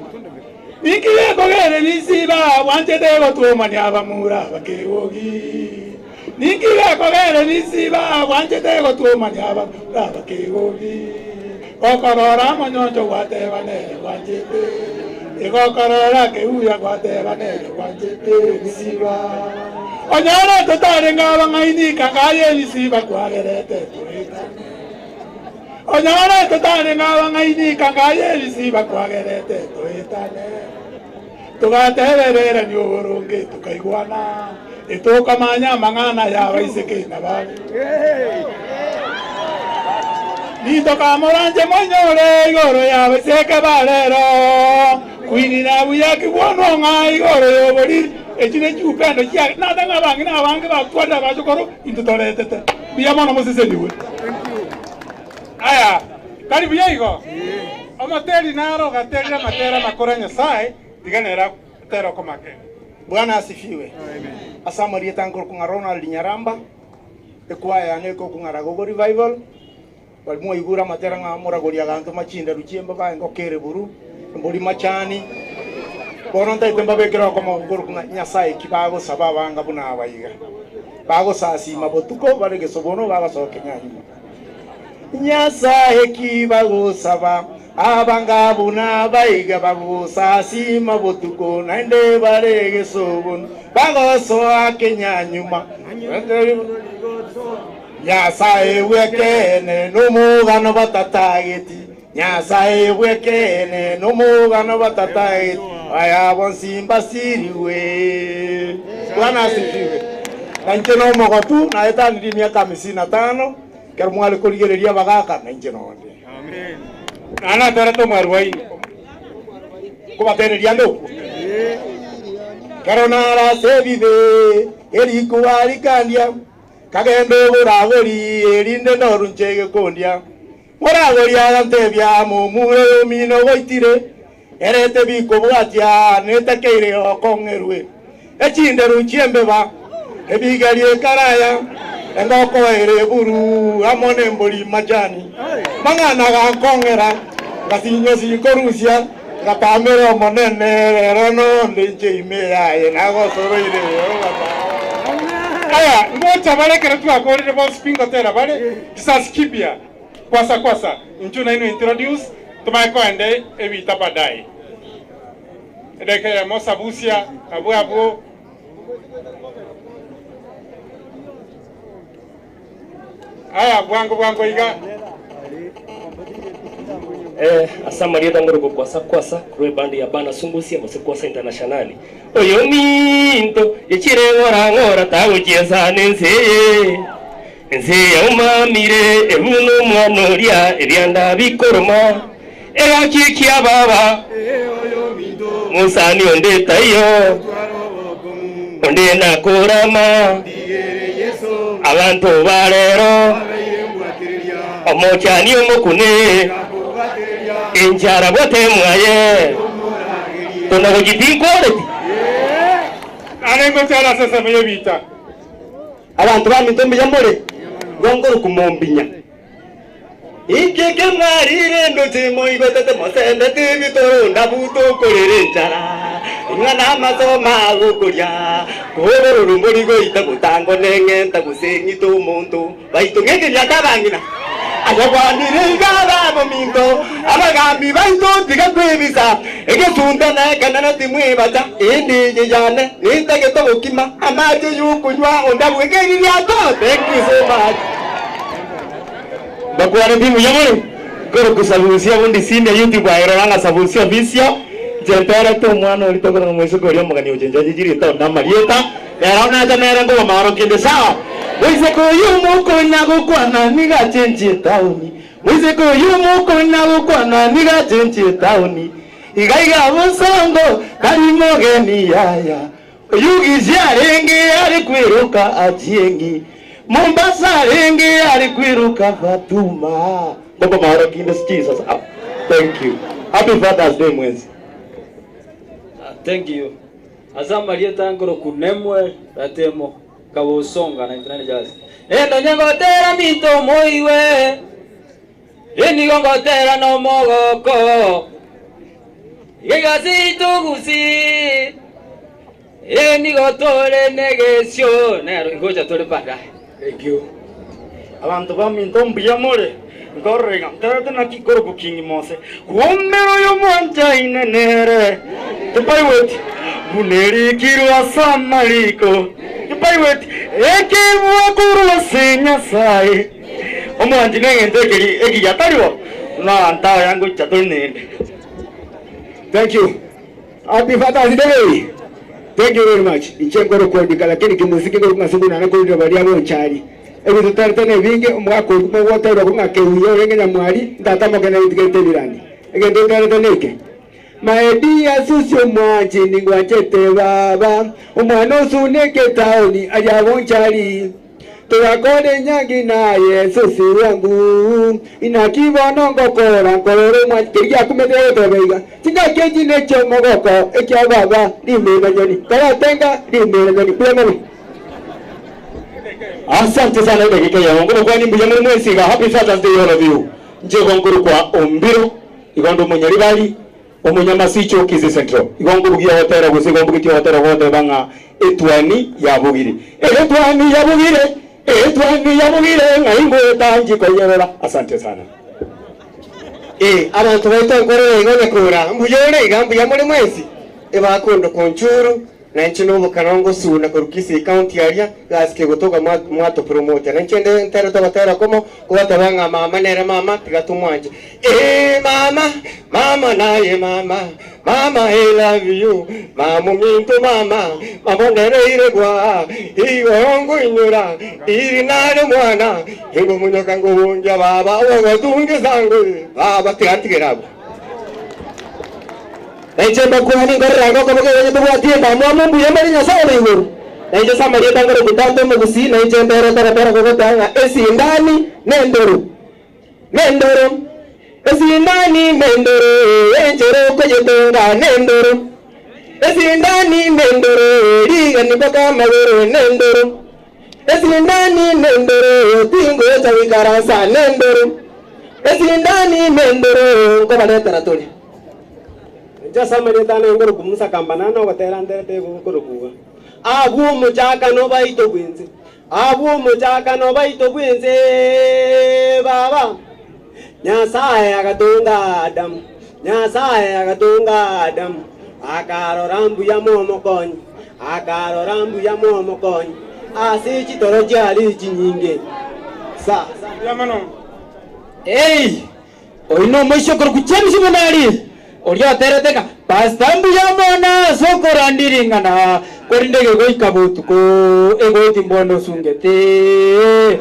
Nikiye kogere nisiba wanje dego tuomani abamura bakewogi. Nikiye kogere nisiba wanje dego tuomani abamura bakewogi. Kokorora manyonjo wate banere wanje te. Kokorora keuya wate banere wanje te nisiba. Onyara totare ngaba ngaini kakaye nisiba kwagerete tuitane. Onyara totare ngaba ngaini kakaye nisiba kwagerete tuitane. Tugatererera ni uburungi tukaigwana itukamanya mang'ana yawe isekina bani nitokamoranje monyore igoro yawe seke barero kwinina buyaki bwono ng'a igoro yobori ekine cyupendo kya nadanga bangi nabangi batwada bajokoro intutoretete biyamono musiseniwe aya kari biyigo amateri naro gaterira matera makoranya sai diganera tero komake. Bwana asifiwe. Amen. Asamari tankor ku Ronald Nyaramba ekwaya neko ku Ngaragogo revival balimo igura matera nga moragori aganto machinda ruchemba ba ngokere buru mbuli machani boronta itemba bekero komo ku Nyasaye kibago sababa nga buna abayiga bago sasi mabotuko barege sobono baga sokenya Nyasaye kibago saba abangabuna baiga bagusa sima botuko naende barege sobon bagoso akenya nyuma Nyasaye wekene numugano batatageti Nyasaye wekene numugano batatageti aya bonsimba siriwe Bwana asifiwe nanje no mogotu na etani miaka 55 kermwale koligereria bagaka nanje no amen Ana tarato marwai kubatereria ndo karonara sebibe eri kuwari kandia kagendo buragori erinde norunchege kondia buragori agantebya mumure omino goitire erete biko bwatia netakeire okongerwe echinde ruchiembe ba ebigarie karaya engoko ere buru amone mboli majani mangana gakongera gatinyo sikorusia gatamero monene rono ndinje imeya nago soroire aya ngocha bale keretu akorire bo spingo tera bale kisaskibia kwasa inchuna ino introduce tumaiko ende evita badai edeke mosabusia abu aya bwango iga asamari tangoro kwasa kuri bandi ya bana sumbusia bose kwasa international oyo minto yechire ngora tawo chiesa nense ya umamire emuno mwanoria ebyanda bikoroma era kikia baba musani onde tayo onde nakorama abantu barero omochani omokune enjara bote mwaye tona gojitinkore anengo chala sasa meyebita abantu bamitombe jamore ngongoro kumombinya ikeke marire ndotimo ibetete mosende tibitoro ndabuto korere njara ingana masoma gukuria koro rumbori goita gutango nenge ntagusenyito muntu baitungenge yakabangina agabwanire ngaba mominto abagambi baito tigakwebisa egesunda na kanana timwe bata indi yane nitageto gukima amaje yukunywa ondabwegeri yato thank you so much bakware bimu yamore koro kusabusia bundi sinde YouTube ayiranga sabusia visio jentara to mwana uri tokora mweso kori mugani ojenja jiri ta na marieta era una janera ngo maro kinde sawa wese ko yumo ko nyago kwana niga chenji tauni Mwisiko yumu kuna ukwana niga chenchi tauni. Igaiga busongo kalimo geni yaya. Yugi ziarenge alikwiruka ajiengi. Mombasa renge alikwiruka Fatuma. Baba mahoro kindes Jesus. Thank you. Happy Father's Day mwezi. Thank you. Asama lieta ngoro kunemwe ratemo kabosonga na internet jazz. Endo nyangotera mito moiwe. Eni ngotera no mogoko. Yegasi tugusi. Eni gotore negesio. Nero ngoja tole pada. Thank you. Abantu baminto mbiyamore. Ngorrenga ntata na kikoro bukingi mose. Kuombero yo mwanja inenere. Tupaiweti. Buneri kirwa samaliko. Tupaiweti. Eke wakuru wasenya sai. Omwanji nenge ntekeri eki yatariwa. Na anta yangu chatonende. Thank you. Happy Father's Day. Thank you very much. Inchengoro kuandika lakini kimuziki ngoro kungasumbu na nakundi bali yabo nchari. Ebi tutartane vinge mwako kumwe wote ro kungake uyo renge na mwali ndatamo kana itigete birani. Ege tutartane My dear susyo mwanji ningwachete baba. Umwana usuneke taoni ajabo nchari. Tuwakode nyangi naye susi wangu. Inakibono ngokora nkorore mwanji kirgia kumedeo tobeiga. Tinga keji necho mogoko ekia baba limela joni. Kaya tenga limela joni. Kulemele. Asante sana dakika ya ngoro kwa nimbu ya mwezi ga Happy Father's Day all of you. Nje ngoro kwa Ombiro igondo munyaribali omunyamasicho Kizi Central. Igongo bugia hotera gose gombo kityo hotera hote banga etwani ya bugire. Etwani ya bugire. Etwani ya bugire ngaingo tanji ko yerera. Asante sana. Abantu baito ngoro igone kura. Mbuyore igambu ya muri mwezi. Ebakondo konchuru. Na nchino mukarongo suna kurukisi county area gaske gotoga mwato promote na nchende ntero tabatera komo kuwata banga mama nere mama tigatumwanje mama naye mama I love you mama minto mama nere iregwa igongo inyura iri nare mwana ingo munyoka ngo wonja baba ogo tunge zangu baba tigantigerabo Naichemba kuhani ngorra ngoko moke wenye bubwatie ndamwa mumbu yemali nyasaye binguru. Naiche samaria tangoro kutambe mugusi naichemba era tara kokotanga esindani nendoro. Esindani nendoro enjero koyetonga nendoro. Esindani nendoro riga nibaka magoro nendoro. Esindani nendoro tingo chawikarasa nendoro. Esindani nendoro komale taratoli. Jasa maritana ngoro kumusa kambanana watera ndete ngoro kuwa abu mujaka no baito bwenze baba nyasaye agatunga adam akaro rambu ya momo konyi asichi toro jali jinyinge sa yamano oino mwisho koro kuchemshi manali Oria tereteka pastambu yamona sokorandiringana korindege goikabutuko ego timbono sungete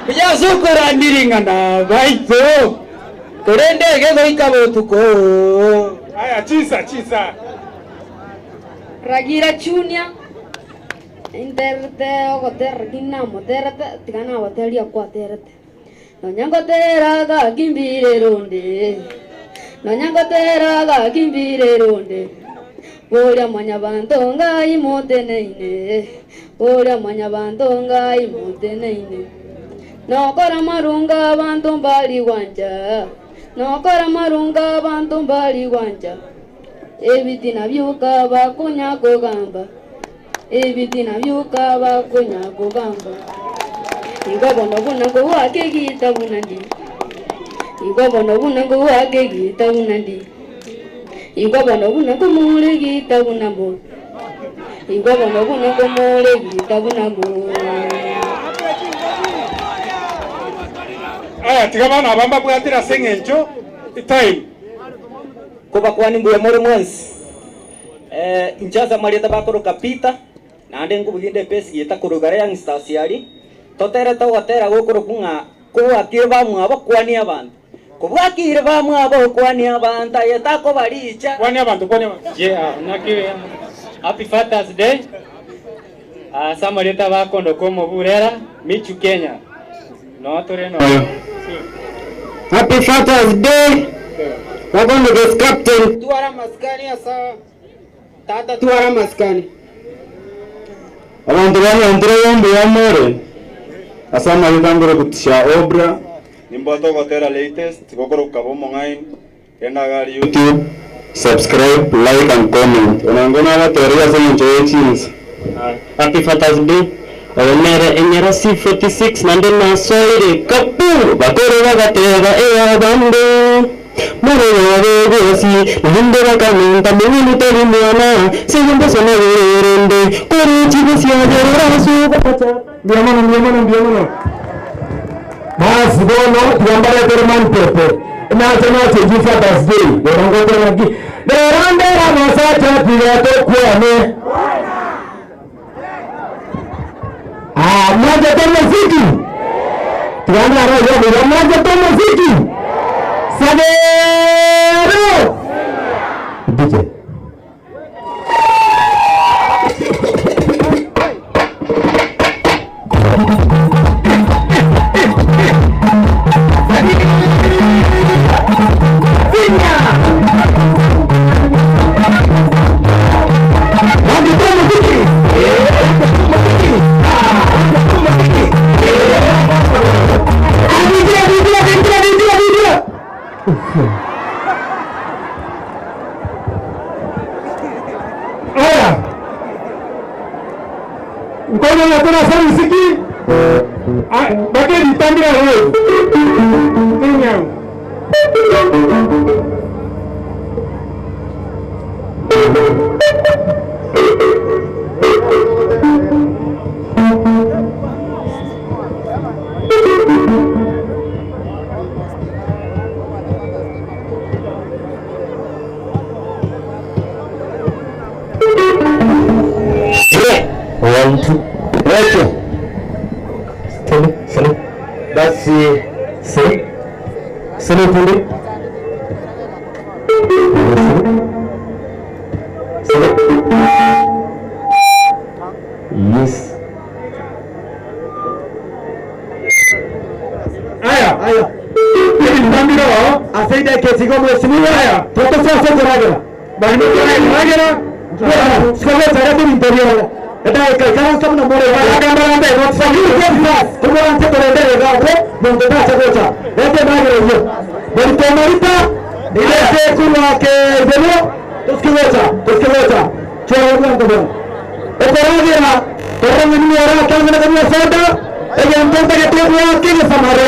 ya sokorandiringana baito korindege goikabutuko aya chisa Ragira chunia interte ogoter kinamo terete tigana hotelia kwa terete nonyangotera ga gimbire ronde Nanyangotera ga kimbire ronde Oria mwanya bantonga imoteneine Oria mwanya bantonga imoteneine Nokora marunga bantombali wanja Ebitina byuka bakunya kugamba Igobono bunango wake gita bunandi Igobono bunango wake gita bunandi Igobono bunango mule gita bunambo Igobono bunango mule gita bunambo tigamana abamba bwatira sengencho time kuba kwani mbuya more mwensi injaza marieta bakoro kapita nande ngubuginde pesi yeta kurugare yang stasiari totera tawatera gokoro kunga kubwakire bamwabo kwani abantu kubwakire bamwabo kwani abantu ayetako balicha kwani abantu nakire Happy Father's Day. Samarita bakondo komo burera Michu Kenya. No toreno. Happy Father's Day. Bakondo guest captain. Tuara maskani asa tata tuara maskani. Abantu bana ndire yombe yamore. Asama yitangoro kutisha obra. Nimboto gotera latest gokoro kabomo ngain. Kenda gari YouTube. Subscribe, like and comment. Unangona la teoria za enjoy cheese. Happy Father's Day. Omere enyera C46 nande na soire kapu. Bakoro bagatega bando. Muro yabegosi nande bakamenta mungu telimwana. Seyumbe sona werende. Kore chibisi ajera suba. Biamano. Mas bono tuambare terman pepe. Nacho Happy Father's Day. Berongote nagi. Berandera masacha pilato kuane. Moja tu muziki. Tuanda roho moja tu muziki. Sabero. DJ. Ngono na tuna sana muziki. Bake ditambira wewe. Kenya. Basi sini pundi yes aya ndambiro asaida kesi kwa mheshimiwa aya toto sasa jaraga bali jaraga sikole taratibu interior Eda kailan sabna more agamba nda not sahihi tumorante torendere gago mondota chagocha ete magere yo berto marita ile kuwa ke delo tuskilocha choro blanco blanco ekoragera torren ni ora kalmana kanya soda ege entonces que tú veas que samare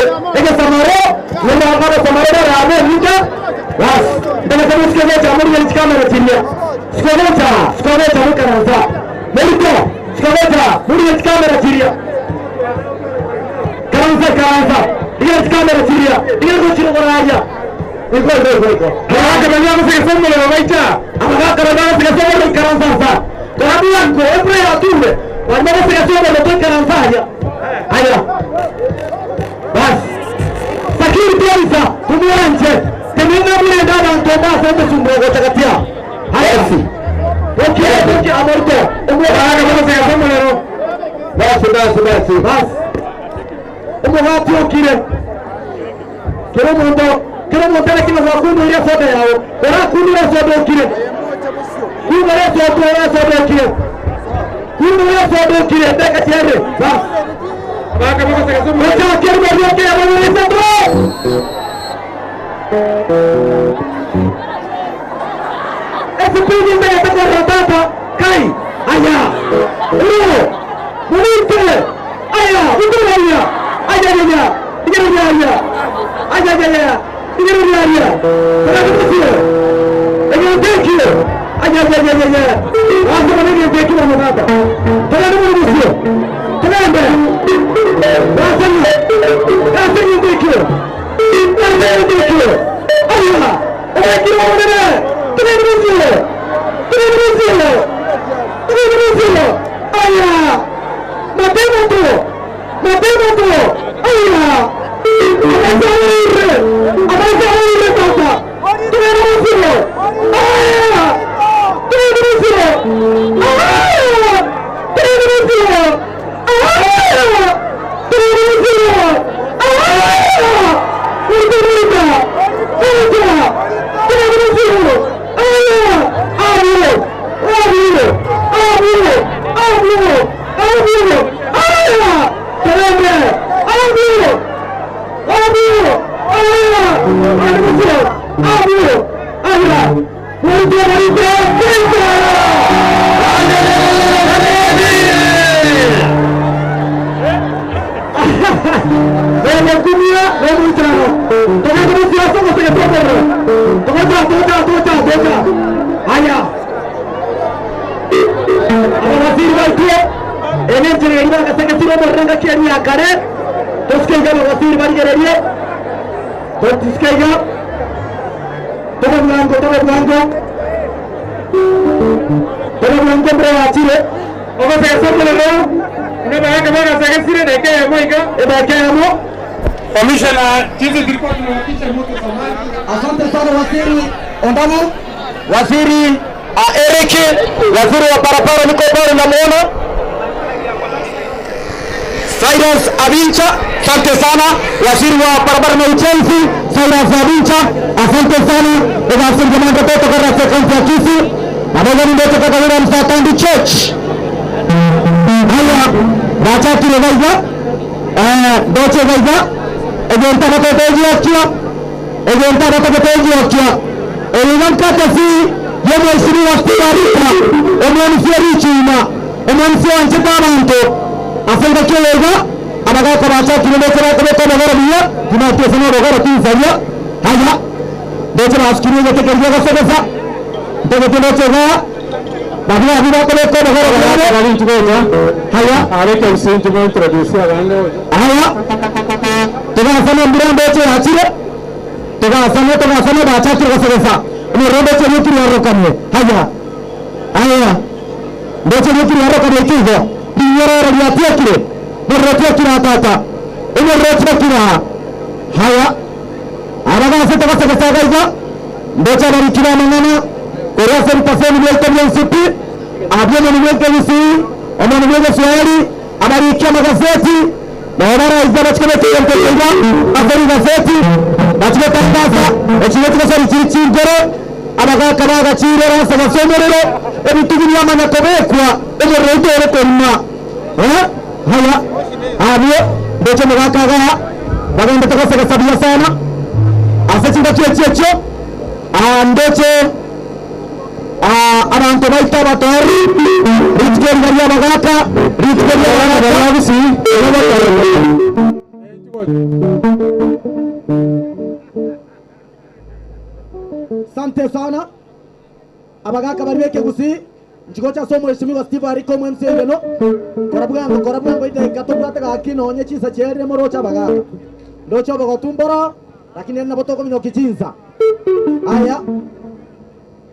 no me haga samare rame nunca bas tenemos que ver amor y el cámara chiria skocha no cananza Merito, skaveta, muri kamera chiria. Karanza. Dia kamera chiria. Dia kuchiro koraya. Iko. Kaga banyama se fomo le baita. Amaga kaga se fomo le karanza. Kabi yanko epre atume. Wanda se fomo le karanza ya. Aya. Bas. Sakiri pesa, tumuanje. Temena mure ndana ntomba sasa sumbogo chakatia. Aya. Okay, amorto. Umo baga bana se fomo le ro. Bas. Umo watu okire. Kero mondo lakini wakundu ile sote yao. Ora kundu ile sote okire. Kundu ile sote okire beka tiare. Bas. Baga bana se fomo. Acha kero mondo ke amoro ile sote. Esse pinho me está derrotado. Cai. Aya. Bonito. Aya. Matemos. Aya. Asante sana waziri Ondamo, waziri Eric, waziri wa barabara niko pale namuona. Cyrus Abincha, asante sana waziri wa barabara na ujenzi Cyrus Abincha, asante sana kwa msongamano wote kwa kaunti ya Kisii. Pamoja ni ndoto kwa kanisa Msatandi Church. Haya, wacha tulevaiza ndoto vaiza egenta batoteji akia egenta batoteji akia elivan katasi yemo isiri wastiarika omoni fieri china omoni fieri anchita banto asenga kelega abaga kabacha kilometer kwa bagara biya tunatio sana bagara kinsalia haya ndoto askiri yote kerja kwa sasa ndoto chega babia abira kwa bagara bali chukua haya aleka usintu mo introduce abanga haya tukasema mbirambe yetu achire tukasema bacha tukasema ni robo chetu kirarokane haya ndio chetu kirarokane kizo binyoro radiatia kile borotia kiratata ino rotia kira haya araga se tukasema gaiza ndio chana kira mangana kwa sababu paseni ile community abia ni mweke visi ama ni mweke swali habari kama gazeti Bahara izaba chikome tuyenteleza aferi gazeti bachike tangaza echine tukasari chirichingoro abaga kabaga chirera sabasomerero ebitugi byamanya kobekwa eborreito erekonma haya abyo ndoche mugakaga bagenda tukasaka sabia sana asechinga checho ndoche abantu baita batori ritgenda ya bagaka ritgenda ya bagabisi Sante sana abagaka baribeke gusi nchiko cha somo heshimiwa Steve ariko mwe msengeno korabwango ite katobata gakino onye chisa chere morocha bagaka ndocho bagotumbora lakini nina botoko mino kichinza aya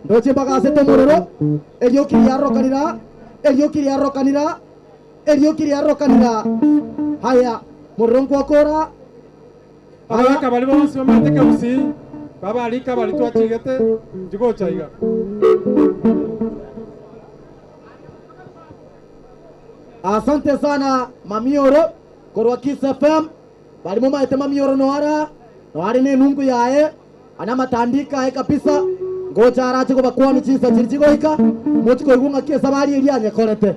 ndoche bagase tomorero eliokiri yarokanira haya murongo akora abagaka bali bonse bamateka busi baba alika bali twachigete njiko chaiga asante sana mamioro korwa Kiss FM bali mama ete mamioro noara ne nungu yae ana matandika kabisa ngocha arache ko bakwani chisa chirichigo ika mutiko igunga kesa bari elianye korete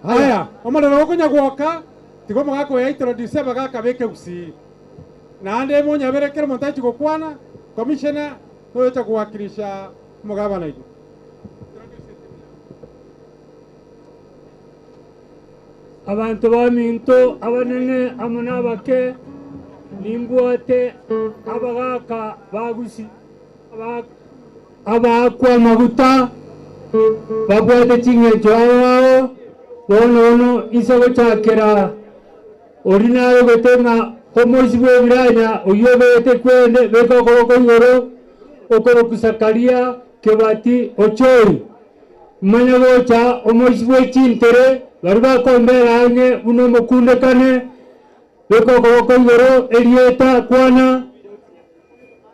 haya omorero okonya gwoka tigo magako ya introduce bagaka beke busi nande monya berekere montachi gokwana commissioner noyecha kuwakilisha mugabana igo abantu baminto abanene amuna bake nimbwate abagaka bagusi abakwa maguta babwate chingecho ao bono isogo chakera orinayo gotema omoisi bwebiranya oyobete kwende bekokoboko igoro okorokusakaria kebati ochori manya gocha omoisi bwechintere bari bakombera ange buno mokundekane Loko koko igoro Elieta kwana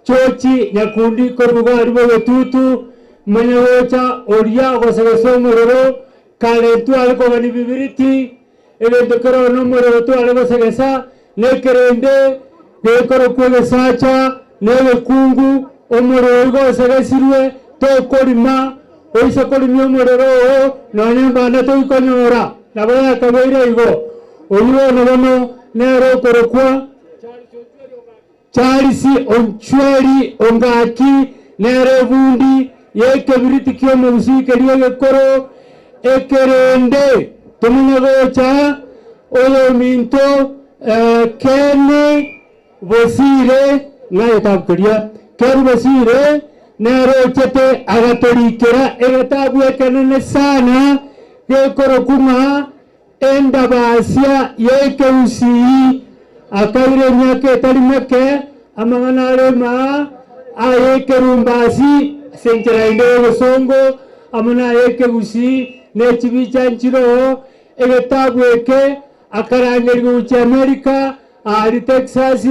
chochi nyakundi korugari bo betutu manyagocha oria gosegeso mororo kale tu alko gani bibiriti evento kero no mororo tu alko segesa nekerende gekoro kwege sacha nebe kungu omororo go segesirwe to korima oisa korimio mororo no nyamba na to ikonyora nabaya kabeire igo oyo no nero korokwa Charisi onchweri ongaki nere bundi yeke biriti kyo musike liye koro ekerende tomunyagocha oyo minto kene bosire nayo tabkuria keru bosire nero chete agatorikera egatabu ekenene sana yekoro kuma enda basia yeke usi akaire nyake tarimeke amangana ma ayeke rumbasi senchera indo songo amana ayeke usi ne chibichanchiro egetabu eke akarangeri uchi America ari Texas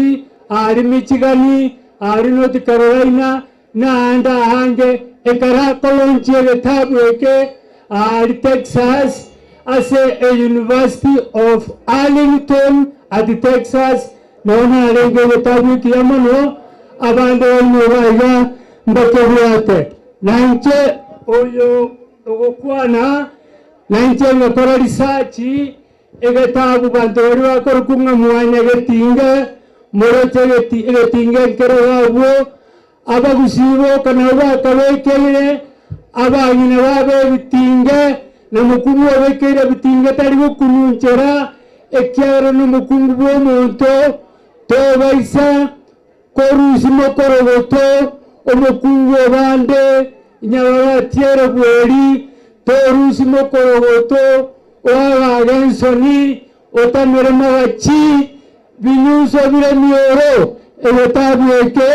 ari Michigan ari North Carolina na anda hange ekara kolonchi egetabu eke ari Texas as a University of Arlington at Texas naona alenge tabu kiyamano abande waiga mbakebuate nanche oyo ogokwana nanche ngakora research egetabu bantori bakorukunga mwanya getinga moroche getinga kerogabo abagusibo kana bakabekere abanyina babe bitinga na mukungu wabekere bitinga tari gukununchera ekyaro no mukungu bw'omuntu tobaisa korusi mokorogoto omukungu obande nyabatiere bweri torusi mokorogoto oagagensoni otamere magachi binyuso bire mioro egetabu eke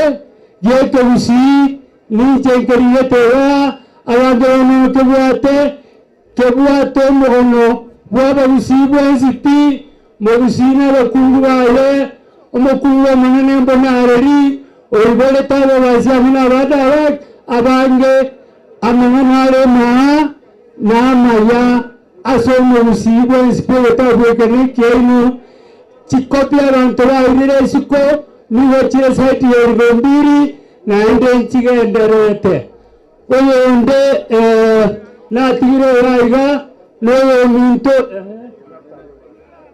yeke busi ninchenkerigetera abande bano kebuate mogono bwaba busi bwensiti mogusina bakungu baye omukungu omunene mbonareri oribole tabo basiamina badara abange amanganare na maya asomo busi bwensipe tabwekene kenu chikopi abantu bairire siko niho chire saiti yoribembiri na ende nchigenderete oyonde na tiro raiga no minto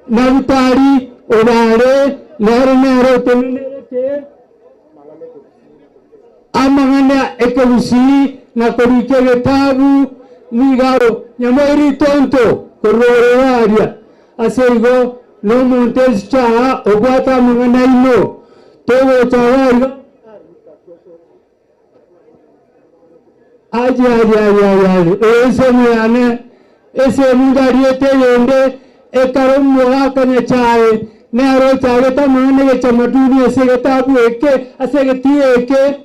navitari obare nero tenere amangana ekebusi na korike getabu nigaro nyamori tonto kororoaria aseigo no montes cha obata mangana ino todo chawaga aji ese muyane ese mungariete yonde ekarom moakane chae nero chae tamane ge chamaduni ese getabu eke ase getie eke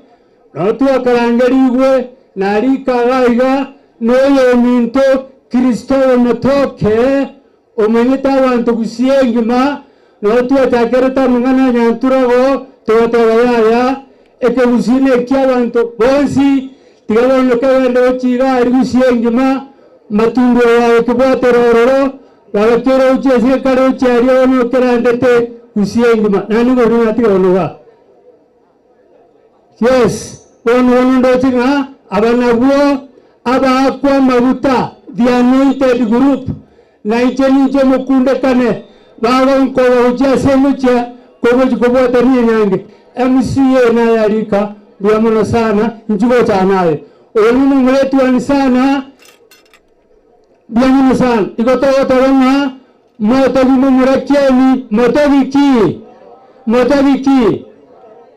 no tu akarangeri gwe nari kagaiga no yominto Kristo omotoke omenyeta abantu gusiengima no tu atakereta mungana nyanturago totagaya eke gusine kyabantu bonsi tigaba no kagendo chiga ari gusiengima matumbo yawe kiboterororo bagakero uchese karo chario no kerandete gusiengima nani goruna tigonoga yes ono ndo chinga abanabuo abakwa mabuta the anointed group na icheni mukunde kane bago nko uchese mucha kobo tani nyange MCA na yarika biamono sana njugo chanaye onu mwetu ani sana biamono sana igoto otorona moto bimumurakeni moto biki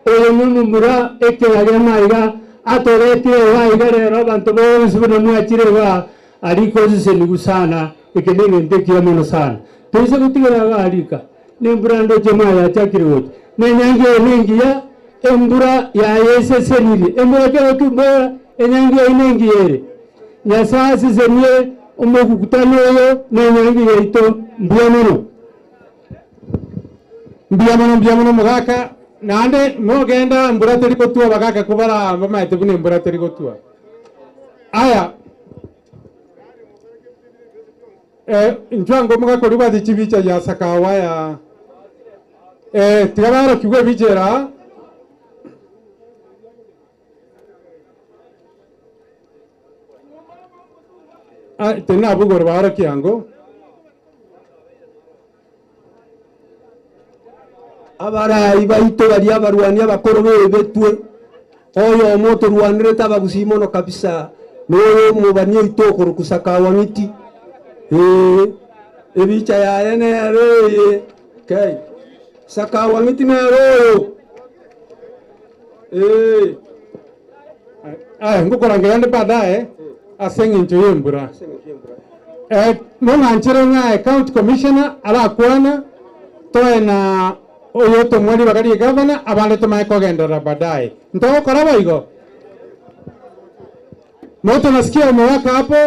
onu mura ekera maiga atorete waiga rero bantu bose bunamwachirega ariko ziseni sana ekenenge ndekia mono sana tuise kutigera arika nembrando jemaya chakiro nenyange nengia embura ya yese seniri embura kero kumba enyange inengi yere nyasasi zenye omukutano yo nenyange yeito mbianono Mbia mono mugaka nande mogenda mbura teri kotua bagaka kubara mama etebune mbura teri kotua aya njwango mugaka riba de chibicha ya sakawa ya tigabara kigwe bijera tena abugor bara kiango abarayi baito bari abarwani abakoro betwe oyo moto rwanire tabagusimono kabisa noyo mubani itokoro kusakawa miti ebicha ya nere kai sakawa miti nero ngukora ngende baadaye asengincho yembura monganchero nga county commissioner ala kwana toena oyo tomwali bakari governor abale tomaye kogendera baadaye ntoko koraba igo moto nasikia umewaka hapo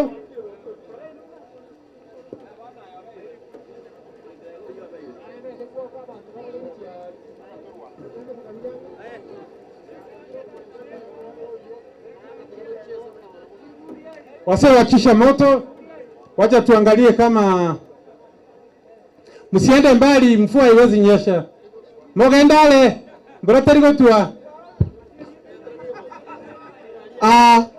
wase wakisha moto wacha tuangalie kama msiende mbali mvua iwezi nyesha mogendale mbrotari gotua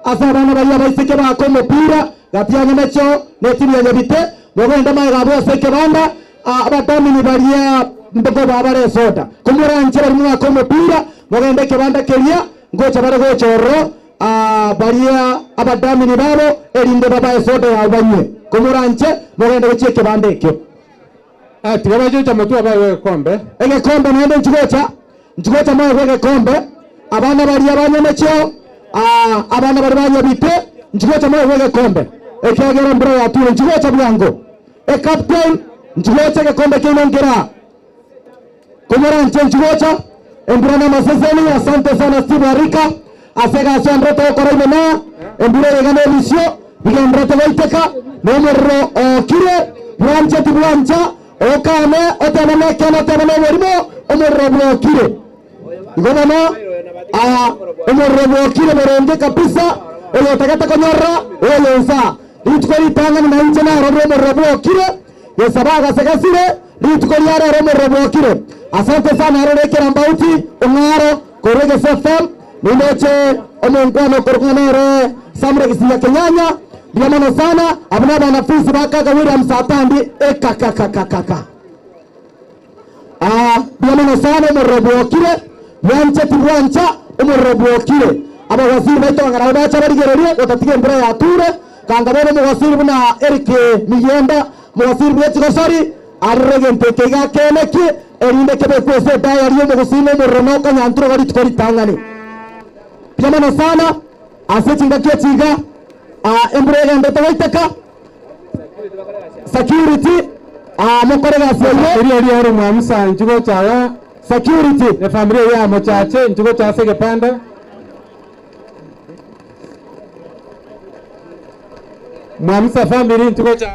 asabana baya baisike bako mupira gatianga nacho netiri ya nyabite mogenda maga bose kebanda abatamini baria ndoko babare soda kumuranje bari mu bako mupira mogenda kebanda kelia ngocha bare gochoro baria abadamini babo erinde baba soda yabanye kumuranje mogenda gochie kebanda ekyo tigaba jocha mutu abaye kombe ege kombe nende nchigocha moyo kwege kombe abana bari abanyemecho abana bari banyabite nchigocha moyo kwege kombe ekyagera mbura ya tule nchigocha bwango captain nchigocha ke kombe kinongera kumara nchigocha embura na maseseni asante sana Steve Arika asega asandro to koraime na embura yegane lisio bigamra to waiteka nomero kire bwancha okane otanane kana tanane werimo omoroblo kire ngobana omoroblo kire merende kabisa oyo takata konyora oyo nsa litukori tanga na nje na omoroblo kire yesabaga segasire litukori ara omoroblo kire asante sana arekera mbauti ongaro korege FM nimoche omongwano korgonere samre kisinya kenyanya Diamano sana abana banafunzi bakaga William Satandi ekakakakaka diamano sana umurobokire wancha tibwancha umurobokire aba waziri baito ngara bacha barigererie otatige mbere ya ture kanga bone mu waziri buna Eric Miyenda mu waziri bwe Tigosori arregente kega keneki erinde kebe kwese dayari mu gusine mu ronoka nyantro gari tukori tangani diamano sana asetinga kietiga embrega ndeta waitaka security mukorega seye iri ari mwamusa nchigo chawa security ne familia ya mochache nchigo cha sege panda mwamusa family nchigo chawa